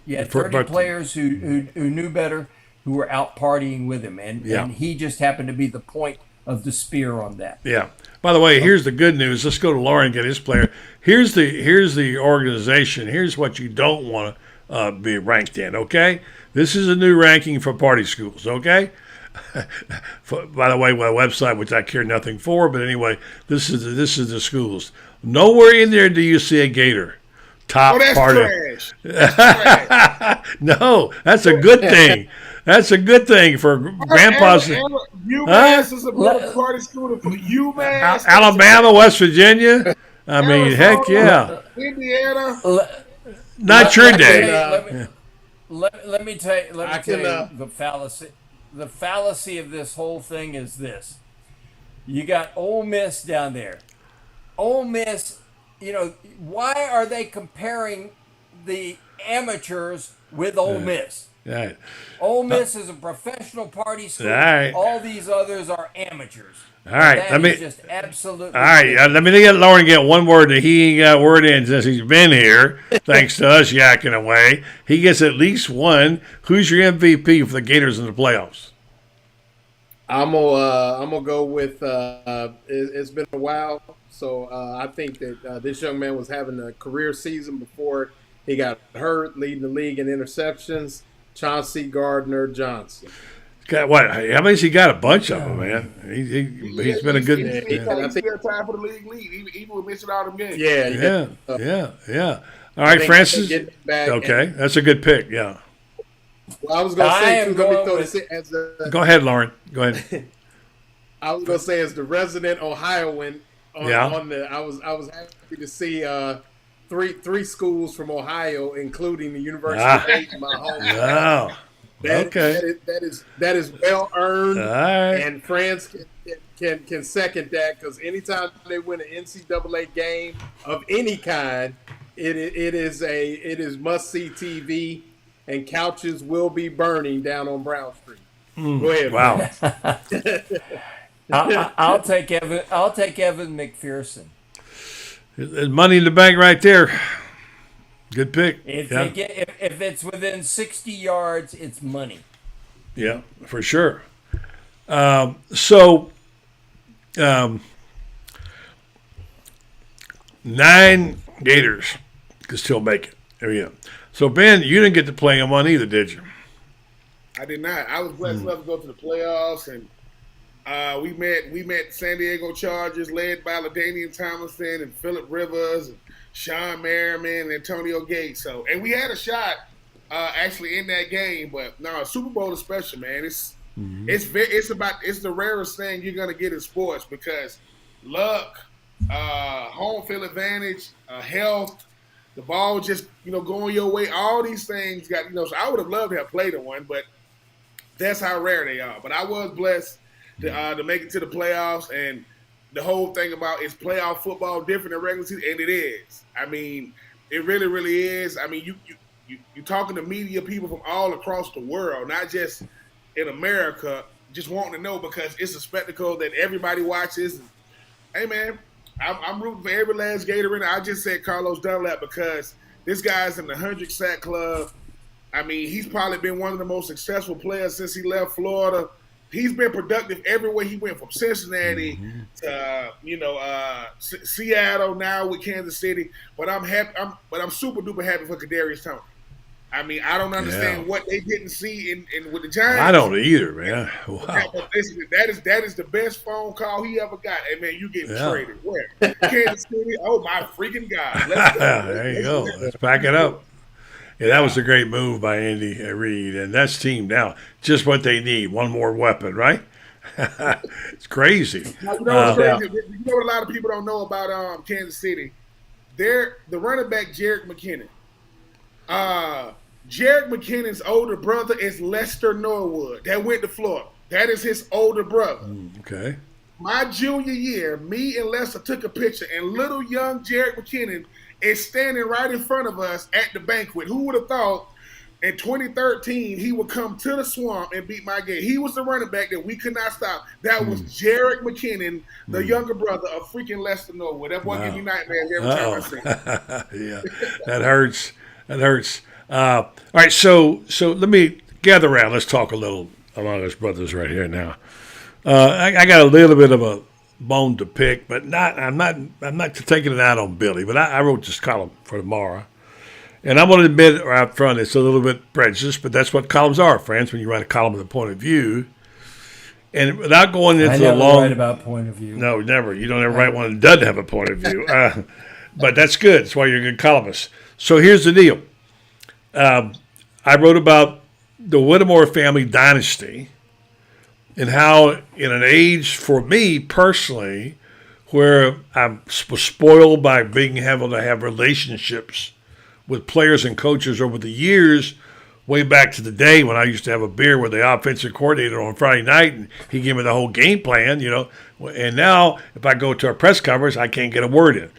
You had 30 players who knew better, who were out partying with him, and he just happened to be the point of the spear on that. Yeah. By the way, here's the good news. Let's go to Lauren and get his player. Here's the organization. Here's what you don't want to be ranked in. Okay, this is a new ranking for party schools. Okay. By the way, my website, which I care nothing for, but anyway, this is the schools. Nowhere in there do you see a Gator. Top party. Trash. That's trash. No, that's a good thing. That's a good thing for grandpa's. UMass is a better party school than UMass. Alabama, West Virginia. I mean, heck yeah. Indiana. Not your day. Let me tell you the fallacy. The fallacy of this whole thing is this: you got Ole Miss down there. Ole Miss, why are they comparing the amateurs with Ole Miss? Right. Ole Miss is a professional party school. Right. All these others are amateurs. All right. That is just absolutely. All right. Let me get Lauren get one word that he ain't got word in since he's been here. Thanks to us yakking away, he gets at least one. Who's your MVP for the Gators in the playoffs? I'm gonna go with. It's been a while, so I think that this young man was having a career season before he got hurt, leading the league in interceptions. Chauncey Gardner-Johnson. Got what? How many's he got? A bunch of them, man. He's been a good. I think he's time for the league lead, even with missing all them games. Yeah. All right, Francis. Okay, that's a good pick. Yeah. Well, I was going to say too. Let me throw this in as a. Go ahead, Lauren. Go ahead. I was going to say as the resident Ohioan. I was happy to see three schools from Ohio, including the University of Dayton, my home. Wow. That is well earned, right. And France can second that, because anytime they win an NCAA game of any kind, it is must see TV, and couches will be burning down on Brown Street. Go ahead. Wow. I'll take Evan McPherson. There's money in the bank right there. Good pick. If it's within 60 yards, it's money. Yeah, for sure. 9 Gators can still make it. There you go. So, Ben, you didn't get to play them on either, did you? I did not. I was blessed enough to go to the playoffs, and we met San Diego Chargers, led by LaDainian Tomlinson and Phillip Rivers and Sean Merriman and Antonio Gates. And we had a shot actually in that game, but no, Super Bowl is special, man. It's the rarest thing you're gonna get in sports, because luck, home field advantage, health, the ball just going your way. All these things got So I would have loved to have played in one, but that's how rare they are. But I was blessed to make it to the playoffs, and the whole thing about is playoff football different than regular season, and it is. I mean, it really, really is. I mean, you're talking to media people from all across the world, not just in America, just wanting to know, because it's a spectacle that everybody watches. Hey, man, I'm rooting for every last Gator in it. I just said Carlos Dunlap because this guy's in the 100 sack club. I mean, he's probably been one of the most successful players since he left Florida. He's been productive everywhere he went, from Cincinnati to Seattle, now with Kansas City. But I'm happy. I'm super duper happy for Kadarius Toney. I mean, I don't understand what they didn't see in with the Giants. I don't either, man. Wow. But listen, that is the best phone call he ever got. Hey, man, you getting traded. Where? Kansas City? Oh, my freaking God. Let's go. There you go. Let's back it up. Yeah, that was a great move by Andy Reid, and that's team now. Just what they need, one more weapon, right? It's crazy. Now, you know what's crazy? You know what a lot of people don't know about Kansas City? The running back, Jerick McKinnon. Jerick McKinnon's older brother is Lester Norwood. That went to Florida. That is his older brother. Okay. My junior year, me and Lester took a picture, and little young Jerick McKinnon is standing right in front of us at the banquet. Who would have thought in 2013 he would come to the Swamp and beat my game? He was the running back that we could not stop. That was Jerick McKinnon, the younger brother of freaking Lester Norwood. That boy gives me nightmares every time I see him. Yeah, that hurts. That hurts. All right, so let me gather around. Let's talk a little among us brothers right here now. I got a little bit of a bone to pick, but I'm not taking it out on Billy. But I wrote this column for tomorrow, and I'm going to admit right up front it's a little bit prejudiced, but that's what columns are, friends. When you write a column with a point of view, and without going into the long, write about point of view. No, never. You don't ever write one that doesn't have a point of view. But that's good. That's why you're a good columnist. So here's the deal. I wrote about the Whittemore family dynasty and how, in an age for me personally, where I was spoiled by being able to have relationships with players and coaches over the years, way back to the day when I used to have a beer with the offensive coordinator on Friday night, and he gave me the whole game plan, And now, if I go to a press conference, I can't get a word in.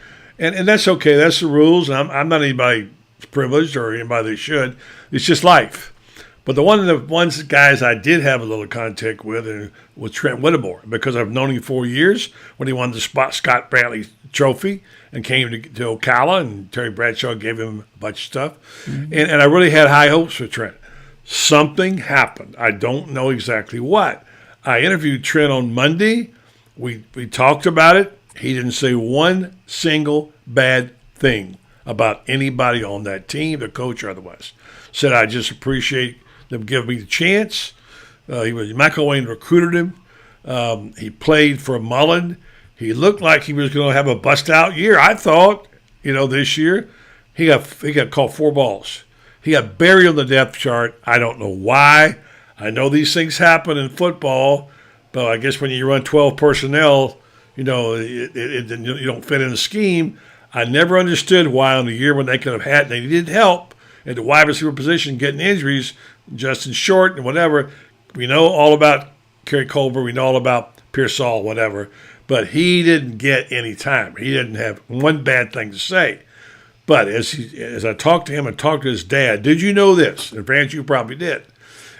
And that's okay. That's the rules. I'm not anybody privileged or anybody that should. It's just life. But the guys I did have a little contact with was Trent Whittemore, because I've known him 4 years when he won the Scott Brantley Trophy and came to Ocala, and Terry Bradshaw gave him a bunch of stuff. Mm-hmm. And I really had high hopes for Trent. Something happened. I don't know exactly what. I interviewed Trent on Monday. We talked about it. He didn't say one single bad thing about anybody on that team, the coach or otherwise. Said, I just appreciate them giving me the chance. Michael Wayne recruited him. He played for Mullen. He looked like he was going to have a bust-out year. I thought, this year, he got called 4 balls. He got buried on the depth chart. I don't know why. I know these things happen in football, but I guess when you run 12 personnel, you don't fit in the scheme. I never understood why on the year when they could have had, they needed help at the wide receiver position, getting injuries, Justin Short and whatever. We know all about Kerry Colbert. We know all about Pearsall, whatever. But he didn't get any time. He didn't have one bad thing to say. But as I talked to him and talked to his dad, did you know this? And Vance, you probably did.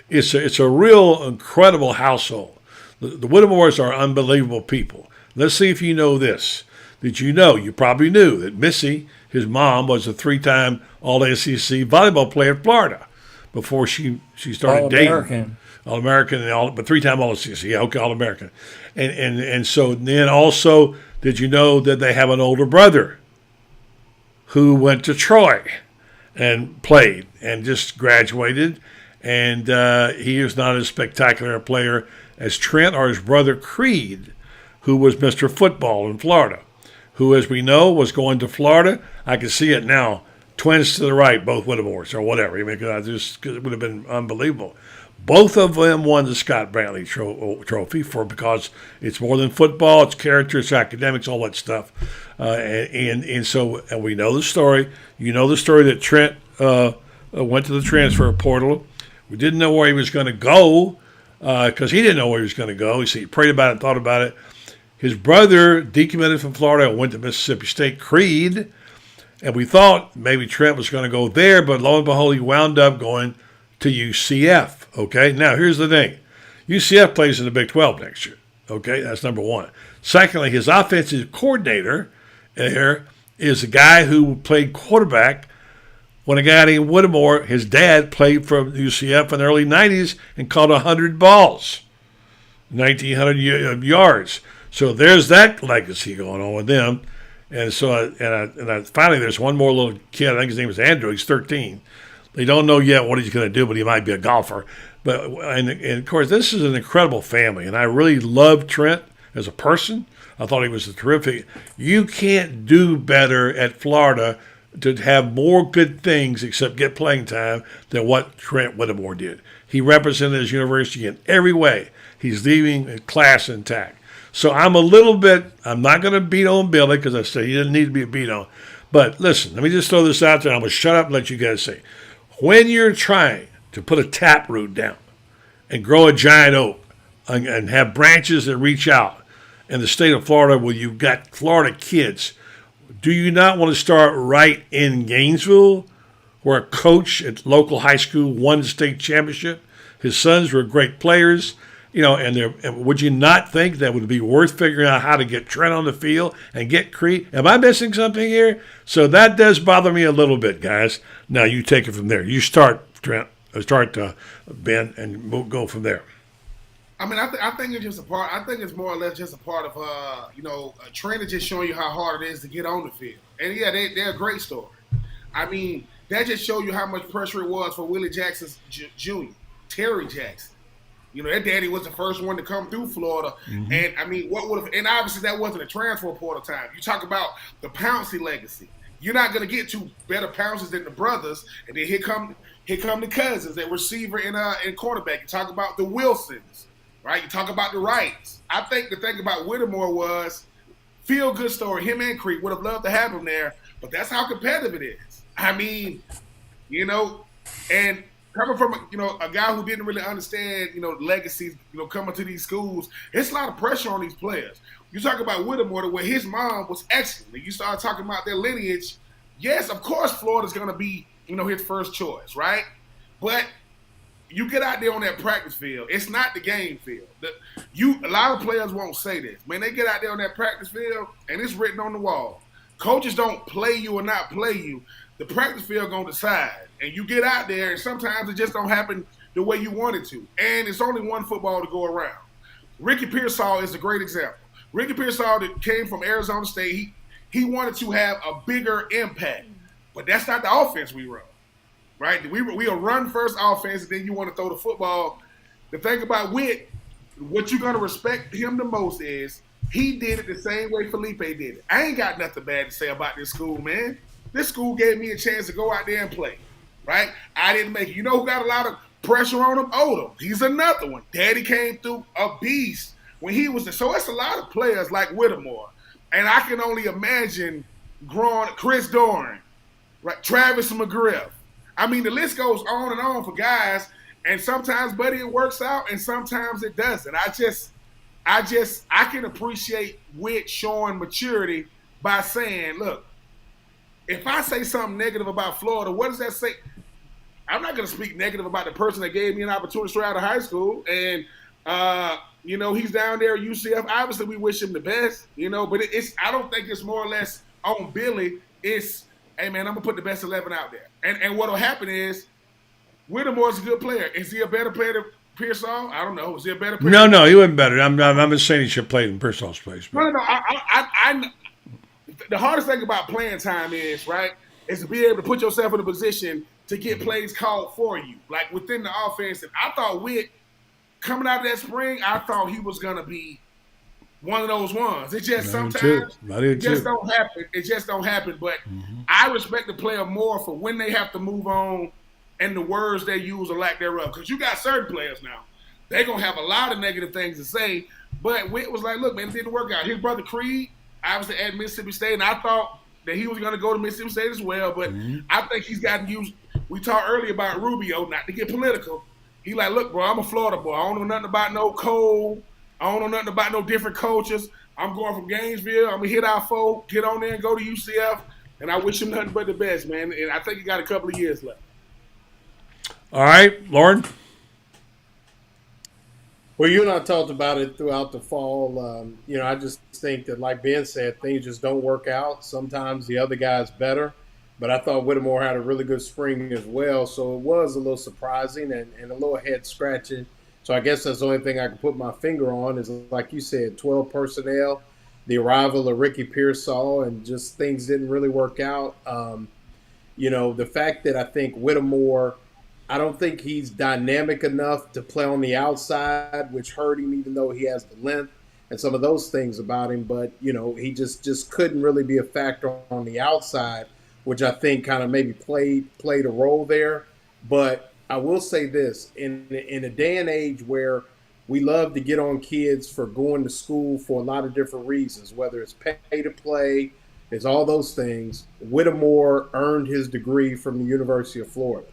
It's a real incredible household. The Whittemores are unbelievable people. Let's see if you know this. Did you know, you probably knew, that Missy, his mom, was a 3-time All-SEC volleyball player in Florida before she started dating. All-American, but 3-time All-SEC. Yeah, okay, All-American. And so then also, did you know that they have an older brother who went to Troy and played and just graduated, and he is not as spectacular a player as Trent or his brother Creed, who was Mr. Football in Florida, who, as we know, was going to Florida. I can see it now. Twins to the right, both Whittemores or whatever. I mean, cause it would have been unbelievable. Both of them won the Scott Brantley Trophy because it's more than football. It's character, it's academics, all that stuff. And we know the story. You know the story that Trent went to the transfer portal. We didn't know where he was going to go because he didn't know where he was going to go. He prayed about it, thought about it. His brother decommitted from Florida and went to Mississippi State, Creed, and we thought maybe Trent was going to go there, but lo and behold, he wound up going to UCF, okay? Now, here's the thing. UCF plays in the Big 12 next year, Okay, that's number one. Secondly, his offensive coordinator there is a guy who played quarterback when a guy named Whittemore, his dad, played for UCF in the early 90s and caught 100 balls, 1,900 yards. So there's that legacy going on with them. And so, finally, there's one more little kid. I think his name is Andrew. He's 13. They don't know yet what he's going to do, but he might be a golfer. But and of course, this is an incredible family, and I really love Trent as a person. I thought he was a terrific. You can't do better at Florida to have more good things except get playing time than what Trent Whittemore did. He represented his university in every way. He's leaving a class intact. So I'm not going to beat on Billy because I said he didn't need to be beat on. But listen, let me just throw this out there. I'm going to shut up and let you guys say. When you're trying to put a taproot down and grow a giant oak and have branches that reach out in the state of Florida where you've got Florida kids, do you not want to start right in Gainesville where a coach at local high school won the state championship? His sons were great players. And would you not think that would be worth figuring out how to get Trent on the field and get Cree? Am I missing something here? So that does bother me a little bit, guys. Now you take it from there. You start, Trent. Start, Ben, and we'll go from there. I mean, I think it's just a part. I think it's more or less just a part of, Trent is just showing you how hard it is to get on the field. And yeah, they're a great story. I mean, that just shows you how much pressure it was for Willie Jackson's Jr., Terry Jackson. Their daddy was the first one to come through Florida. Mm-hmm. And, I mean, and obviously that wasn't a transfer portal time. You talk about the Pouncey legacy. You're not going to get two better Pouncers than the brothers. And then here come the cousins, that receiver and quarterback. You talk about the Wilsons, right? You talk about the Wrights. I think the thing about Whittemore was feel-good story. Him and Creek would have loved to have him there, but that's how competitive it is. I mean, and coming from a guy who didn't really understand legacies, coming to these schools, it's a lot of pressure on these players. You talk about Whittemore, where his mom was excellent. You start talking about their lineage. Yes, of course, Florida's going to be his first choice, right? But you get out there on that practice field, it's not the game field. A lot of players won't say this. Man, they get out there on that practice field, and it's written on the wall. Coaches don't play you or not play you. The practice field going to decide. And you get out there, and sometimes it just don't happen the way you want it to. And it's only one football to go around. Ricky Pearsall is a great example. Ricky Pearsall that came from Arizona State, he wanted to have a bigger impact. But that's not the offense we run, right? We a run-first offense, and then you want to throw the football. The thing about Witt, what you're going to respect him the most is he did it the same way Felipe did it. I ain't got nothing bad to say about this school, man. This school gave me a chance to go out there and play, right? I didn't make it. You know who got a lot of pressure on him? Odom. He's another one. Daddy came through a beast when he was there. So it's a lot of players like Whittemore. And I can only imagine growing Chris Doran, right? Travis McGriff. I mean, the list goes on and on for guys. And sometimes, buddy, it works out, and sometimes it doesn't. I can appreciate Witt showing maturity by saying, look, if I say something negative about Florida, what does that say? I'm not going to speak negative about the person that gave me an opportunity straight out of high school. And, he's down there at UCF. Obviously, we wish him the best, but I don't think it's more or less on Billy. It's, hey, man, I'm going to put the best 11 out there. And what will happen is Whittemore's a good player. Is he a better player than Pearsall? I don't know. Is he a better player? No, he wasn't better. I'm not saying he should play in Pearsall's place. But. No. The hardest thing about playing time is to be able to put yourself in a position to get plays called for you, like within the offense. And I thought Witt, coming out of that spring, I thought he was going to be one of those ones. It just sometimes it just don't happen. It just don't happen. But I respect the player more for when they have to move on and the words they use or lack thereof. Because you got certain players now, they're going to have a lot of negative things to say. But Witt was like, look, man, it didn't work out. His brother Creed, obviously at Mississippi State, and I thought that he was going to go to Mississippi State as well, but I think he's gotten used. We talked earlier about Rubio, not to get political. He like, look, bro, I'm a Florida boy. I don't know nothing about no Cole. I don't know nothing about no different coaches. I'm going from Gainesville. I'm going to hit our folk, get on there and go to UCF, and I wish him nothing but the best, man. And I think he got a couple of years left. All right, Lauren. Well, you and I talked about it throughout the fall. I just think that, like Ben said, things just don't work out. Sometimes the other guy's better, but I thought Whittemore had a really good spring as well. So it was a little surprising and a little head scratching. So I guess that's the only thing I can put my finger on is, like you said, 12 personnel, the arrival of Ricky Pearsall, and just things didn't really work out. The fact that I think Whittemore, I don't think he's dynamic enough to play on the outside, which hurt him, even though he has the length and some of those things about him. But, he just couldn't really be a factor on the outside, which I think kind of maybe played a role there. But I will say this, in a day and age where we love to get on kids for going to school for a lot of different reasons, whether it's pay to play, it's all those things. Whittemore earned his degree from the University of Florida.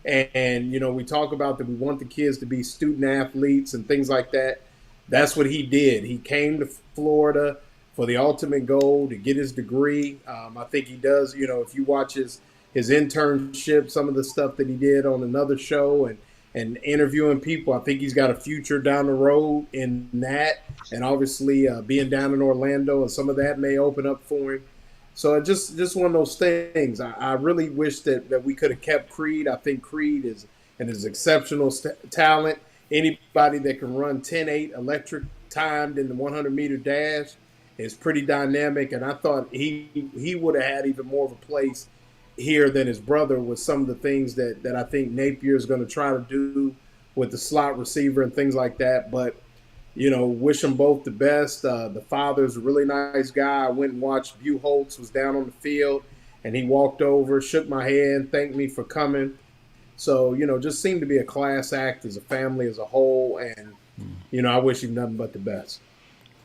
And we talk about that we want the kids to be student athletes and things like that. That's what he did. He came to Florida for the ultimate goal to get his degree. I think he does, if you watch his internship, some of the stuff that he did on another show and interviewing people, I think he's got a future down the road in that. And obviously being down in Orlando and some of that may open up for him. So it just one of those things. I really wish that we could have kept Creed. I think Creed is exceptional talent. Anybody that can run 10.8 electric timed in the 100-meter dash is pretty dynamic. And I thought he would have had even more of a place here than his brother with some of the things that I think Napier is going to try to do with the slot receiver and things like that. But wish them both the best. The father's a really nice guy. I went and watched Buchholz was down on the field, and he walked over, shook my hand, thanked me for coming. So, just seemed to be a class act as a family as a whole, and, I wish him nothing but the best.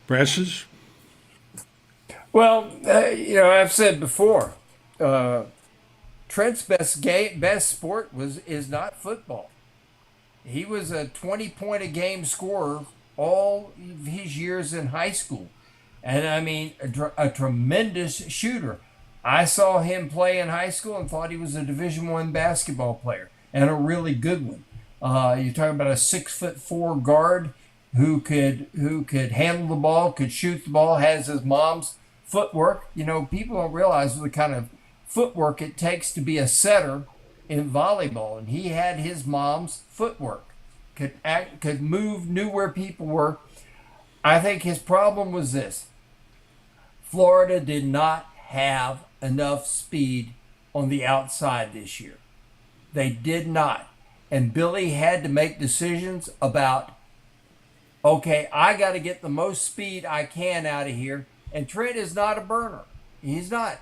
Francis? Well, I've said before, Trent's best sport is not football. He was a 20-point-a-game scorer all of his years in high school. And I mean, a tremendous shooter. I saw him play in high school and thought he was a Division I basketball player and a really good one. You're talking about a 6'4" guard who could handle the ball, could shoot the ball, has his mom's footwork. People don't realize the kind of footwork it takes to be a setter in volleyball, and he had his mom's footwork. Could move, knew where people were. I think his problem was this. Florida did not have enough speed on the outside this year. They did not. And Billy had to make decisions about, okay, I got to get the most speed I can out of here. And Trent is not a burner. He's not.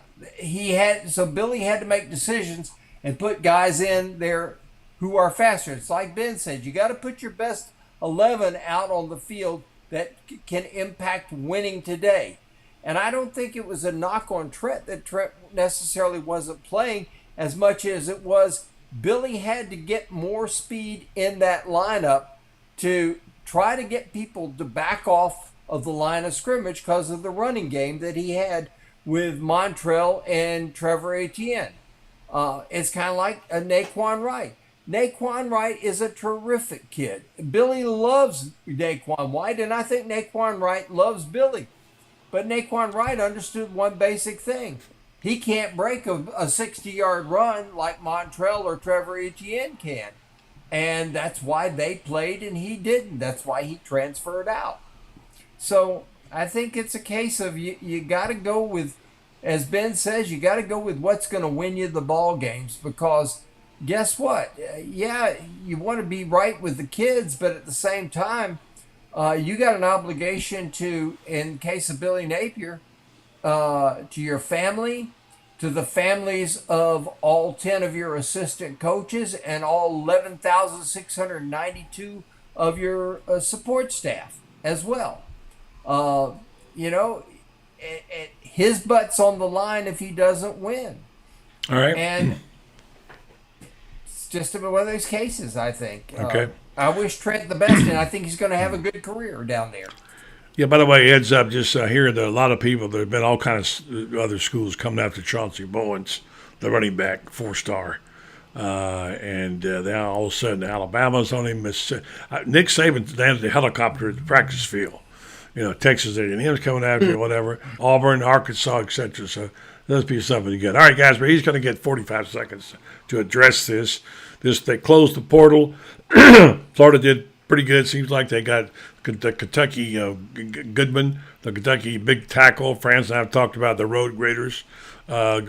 So Billy had to make decisions and put guys in there who are faster. It's like Ben said, you got to put your best 11 out on the field that can impact winning today. And I don't think it was a knock on Trent that Trent necessarily wasn't playing as much as it was Billy had to get more speed in that lineup to try to get people to back off of the line of scrimmage because of the running game that he had with Montrell and Trevor Etienne. It's kind of like a Naquan Wright. Naquan Wright is a terrific kid. Billy loves Naquan Wright, and I think Naquan Wright loves Billy. But Naquan Wright understood one basic thing. He can't break a 60-yard run like Montrell or Trevor Etienne can. And that's why they played and he didn't. That's why he transferred out. So I think it's a case of you got to go with, as Ben says, you got to go with what's going to win you the ball games, because guess what? Yeah, you want to be right with the kids, but at the same time, you got an obligation to, in case of Billy Napier, to your family, to the families of all 10 of your assistant coaches and all 11,692 of your support staff as well. His butt's on the line if he doesn't win. All right. And it's just one of those cases, I think. Okay. I wish Trent the best, and I think he's going to have a good career down there. Yeah, by the way, heads up, just hearing that a lot of people, there have been all kinds of other schools coming after Chauncey Bowens, the running back, 4-star. And then all of a sudden, Alabama's on him. Nick Saban landed the helicopter at the practice field. Texas A&M's coming after you, whatever. Auburn, Arkansas, etc. So that'll be something to get. All right, guys, but he's going to get 45 seconds to address this. They closed the portal. Florida did pretty good. Seems like they got the Kentucky Goodman, the Kentucky big tackle. Franz and I have talked about the road graders. And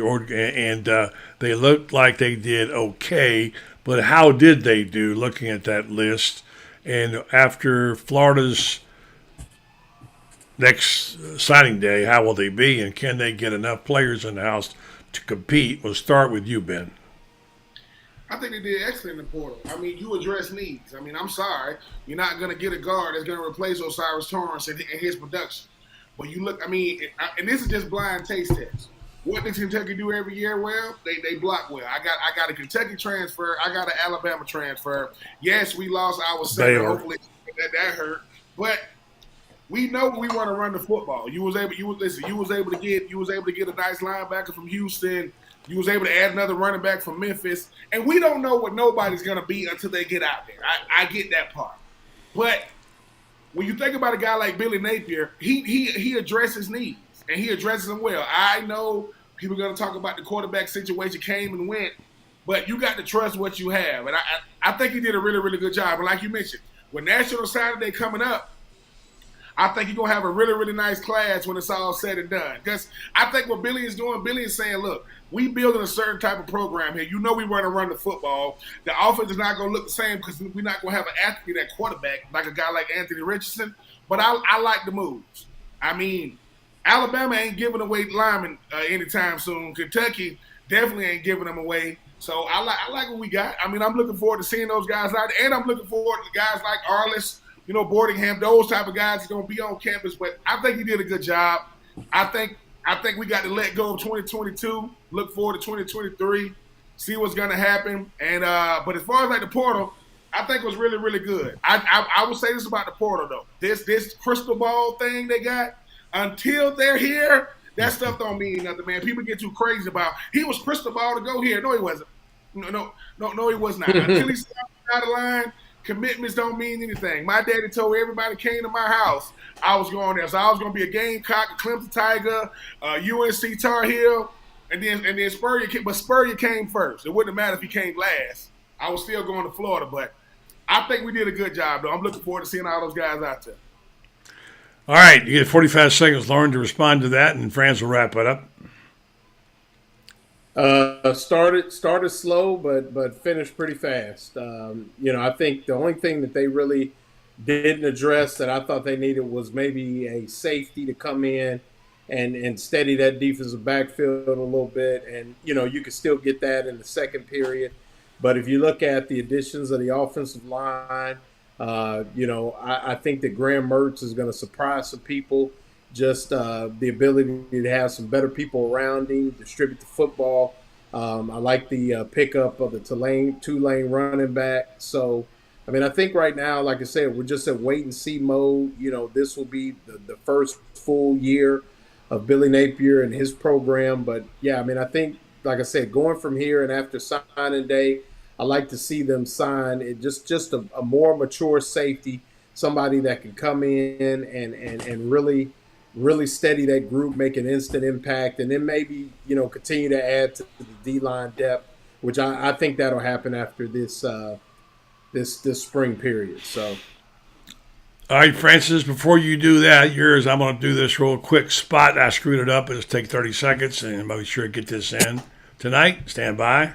they looked like they did okay, but how did they do looking at that list? And after Florida's next signing day, how will they be, and can they get enough players in the house to compete? We'll start with you, Ben. I think they did excellent in the portal. I mean, you address needs. I mean, I'm sorry. You're not going to get a guard that's going to replace Osiris Torrance and his production. But you look, I mean, and this is just blind taste test. What does Kentucky do every year? Well, they block well. I got a Kentucky transfer. I got an Alabama transfer. Yes, we lost our center. Hopefully that hurt. But we know we want to run the football. You was able to get a nice linebacker from Houston. You was able to add another running back from Memphis. And we don't know what nobody's going to be until they get out there. I get that part. But when you think about a guy like Billy Napier, he addresses needs, and he addresses them well. I know people are going to talk about the quarterback situation came and went, but you got to trust what you have. And I think he did a really, really good job. And like you mentioned, with National Signing Day coming up, I think you're going to have a really, really nice class when it's all said and done. Because I think what Billy is doing, Billy is saying, look, we building a certain type of program here. You know we want to run the football. The offense is not going to look the same because we're not going to have an athlete at quarterback like a guy like Anthony Richardson. But I like the moves. I mean, Alabama ain't giving away linemen anytime soon. Kentucky definitely ain't giving them away. So I like what we got. I mean, I'm looking forward to seeing those guys out there. And I'm looking forward to guys like Arliss, Boardingham, those type of guys are going to be on campus. But I think he did a good job. I think we got to let go of 2022, look forward to 2023, see what's going to happen. And but as far as like the portal, I think it was really, really good. I would say this about the portal, though. This crystal ball thing they got, until they're here, that stuff don't mean nothing, man. People get too crazy about, he was crystal ball to go here. No, he wasn't. No, he was not. Until he stepped out of line, commitments don't mean anything. My daddy told everybody came to my house, I was going there. So I was going to be a Gamecock, a Clemson Tiger, UNC Tar Heel, and then Spurrier came. But Spurrier came first. It wouldn't matter if he came last. I was still going to Florida, but I think we did a good job, though. I'm looking forward to seeing all those guys out there. All right, you get 45 seconds, Lauren, to respond to that, and Franz will wrap it up. Started slow, but finished pretty fast. I think the only thing that they really didn't address that I thought they needed was maybe a safety to come in and steady that defensive backfield a little bit. And, you could still get that in the second period. But if you look at the additions of the offensive line, I think that Graham Mertz is going to surprise some people. Just the ability to have some better people around him, distribute the football. I like the pickup of the two-lane running back. So, I mean, I think right now, like I said, we're just at wait-and-see mode. This will be the first full year of Billy Napier and his program. But, yeah, I mean, I think, like I said, going from here and after signing day, I like to see them sign just a more mature safety, somebody that can come in and really steady that group, make an instant impact, and then maybe, continue to add to the D-line depth, which I think that'll happen after this spring period. So, all right, Francis, before you do that, I'm going to do this real quick spot. I screwed it up. It'll take 30 seconds, and make sure to get this in tonight. Stand by.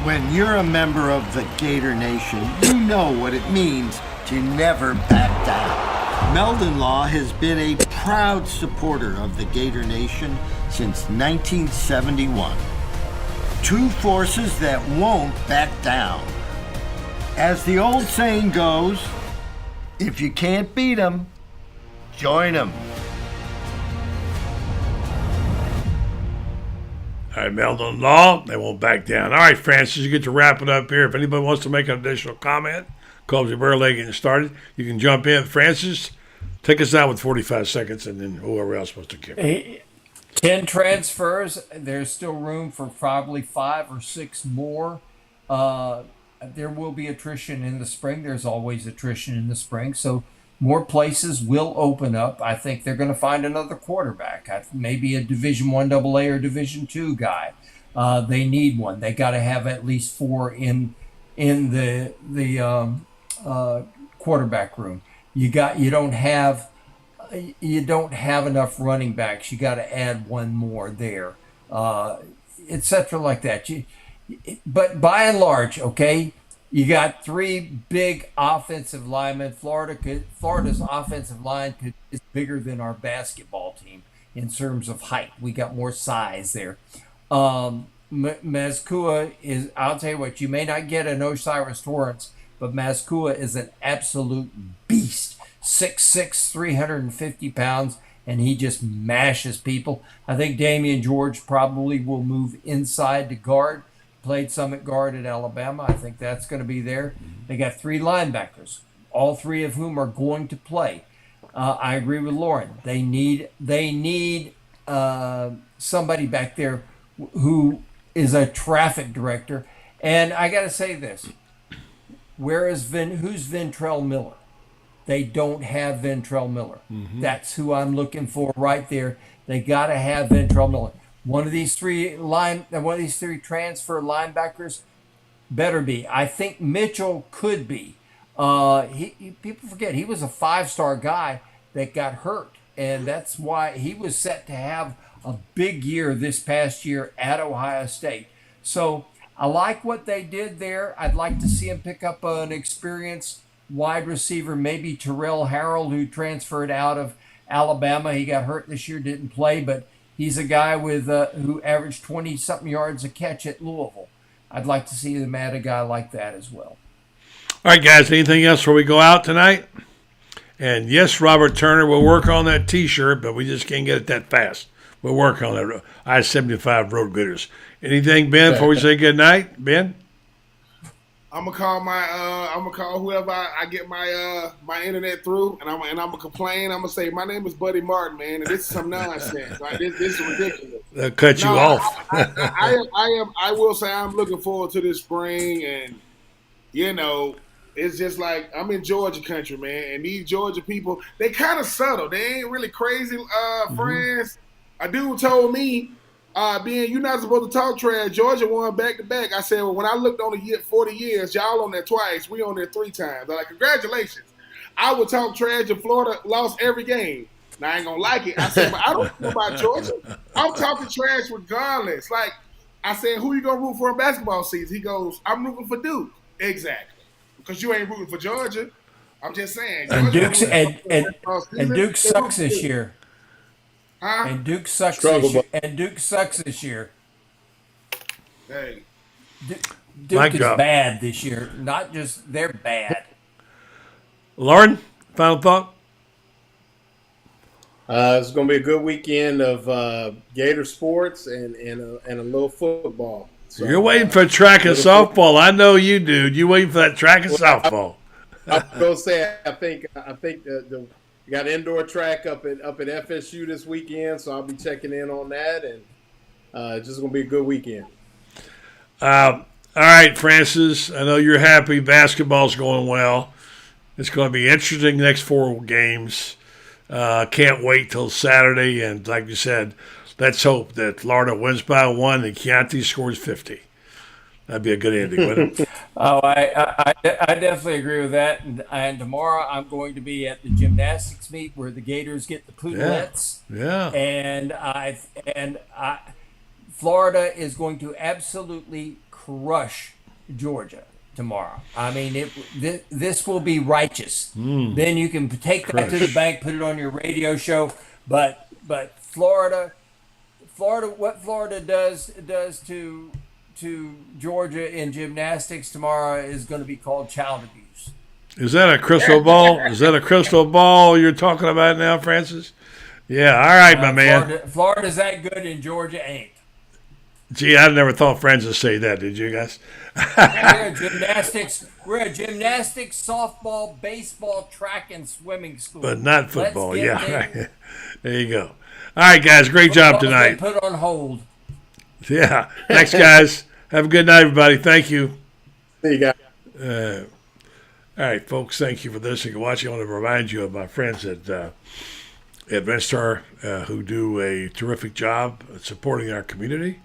When you're a member of the Gator Nation, you know what it means to never back down. Meldon Law has been a proud supporter of the Gator Nation since 1971. Two forces that won't back down. As the old saying goes, if you can't beat 'em, join 'em. All right, Meldon Law, they won't back down. All right, Francis, you get to wrap it up here. If anybody wants to make an additional comment, calls your bear leg getting started, you can jump in. Francis, take us out with 45 seconds, and then whoever else wants to kick. 10 transfers. There's still room for probably 5 or 6 more. There will be attrition in the spring. There's always attrition in the spring. So more places will open up. I think they're going to find another quarterback, maybe a Division One AA or Division Two guy. They need one. They got to have at least 4 in the quarterback room. You don't have enough running backs. You got to add one more there, etc. like that. But by and large, okay, you got 3 big offensive linemen. Florida's offensive line is bigger than our basketball team in terms of height. We got more size there. Mazkua is, I'll tell you what, you may not get an Osiris Torrance, but Mazkua is an absolute beast. 6'6", 350 pounds, and he just mashes people. I think Damian George probably will move inside to guard. Played some at guard at Alabama. I think that's going to be there. They got 3 linebackers, all 3 of whom are going to play. I agree with Lauren. They need somebody back there who is a traffic director. And I got to say this: who's Ventrell Miller? They don't have Ventrell Miller. Mm-hmm. That's who I'm looking for right there. They got to have Ventrell Miller. One of these 3 transfer linebackers better be. I think Mitchell could be. People forget he was a 5-star guy that got hurt, and that's why he was set to have a big year this past year at Ohio State. So I like what they did there. I'd like to see him pick up an experienced wide receiver, maybe Terrell Harrell, who transferred out of Alabama. He got hurt this year, didn't play, but he's a guy with who averaged 20-something yards a catch at Louisville. I'd like to see them add a guy like that as well. All right, guys, anything else before we go out tonight? And yes, Robert Turner will work on that T-shirt, but we just can't get it that fast. We'll work on that I-75 Road Gooders. Anything, Ben, before we say good night? Ben? I'm gonna call whoever I get my internet through, and I'm gonna complain. I'm gonna say my name is Buddy Martin, man, and this is some nonsense. Right? This is ridiculous. They'll cut you off. I will say I'm looking forward to this spring, and it's just like I'm in Georgia country, man, and these Georgia people, they kind of subtle. They ain't really crazy friends. A dude told me, you're not supposed to talk trash. Georgia won back-to-back. I said, well, when I looked on the 40 years, y'all on there twice. We on there 3 times. They're like, congratulations. I would talk trash if Florida lost every game. Now, I ain't going to like it. I said, but I don't know about Georgia. I'm talking trash regardless. Like, I said, who you going to root for in basketball season? He goes, I'm rooting for Duke. Exactly. Because you ain't rooting for Georgia. I'm just saying. And Duke sucks this year. Huh? And Duke sucks this year. Hey. Duke is bad this year. Not just they're bad. Lauren, final thought? It's going to be a good weekend of Gator sports and a little football. So, you're waiting for track and softball. I know you, dude. You waiting for that track and softball. I'm going to say I think the we got indoor track up at FSU this weekend, so I'll be checking in on that, and it's just going to be a good weekend. All right, Francis, I know you're happy. Basketball's going well. It's going to be interesting next 4 games. Can't wait till Saturday, and like you said, let's hope that Florida wins by 1 and Chianti scores 50. That'd be a good ending, wouldn't it? Oh, I definitely agree with that. And tomorrow I'm going to be at the gymnastics meet where the Gators get the poodlettes. Yeah. And Florida is going to absolutely crush Georgia tomorrow. I mean, this will be righteous. Then you can take that to the bank, put it on your radio show. But Florida, what Florida does to Georgia in gymnastics tomorrow is going to be called child abuse. Is that a crystal ball? Is that a crystal ball you're talking about now, Francis? Yeah, all right, my man. Florida's that good and Georgia ain't. Gee, I never thought Francis would say that, did you guys? We're a gymnastics, softball, baseball, track, and swimming school. But not football, yeah. Right. There you go. All right, guys. Great job Football's been tonight. put on hold. Yeah. Thanks, guys. Have a good night, everybody. Thank you. See you guys. All right, folks. Thank you for listening and watching. I want to remind you of my friends at VentStar who do a terrific job at supporting our community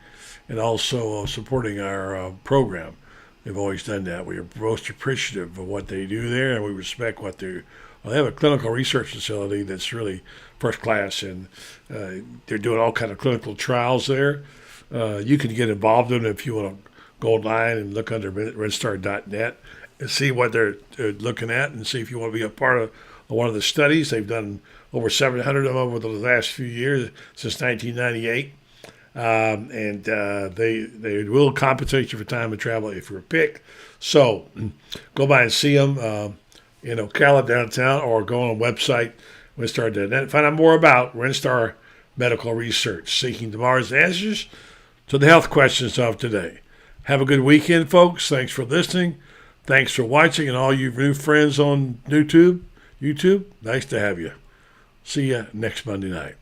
and also supporting our program. They've always done that. We are most appreciative of what they do there, and we respect what they do. Well, they have a clinical research facility that's really first class, and they're doing all kind of clinical trials there. You can get involved in it if you want to go online and look under redstar.net and see what they're looking at and see if you want to be a part of one of the studies. They've done over 700 of them over the last few years, since 1998. And they will compensate you for time and travel if you're picked. So go by and see them in Ocala downtown, or go on the website, WinStar.net. Find out more about WinStar Medical Research, seeking tomorrow's answers to the health questions of today. Have a good weekend, folks. Thanks for listening. Thanks for watching, and all you new friends on YouTube, nice to have you. See you next Monday night.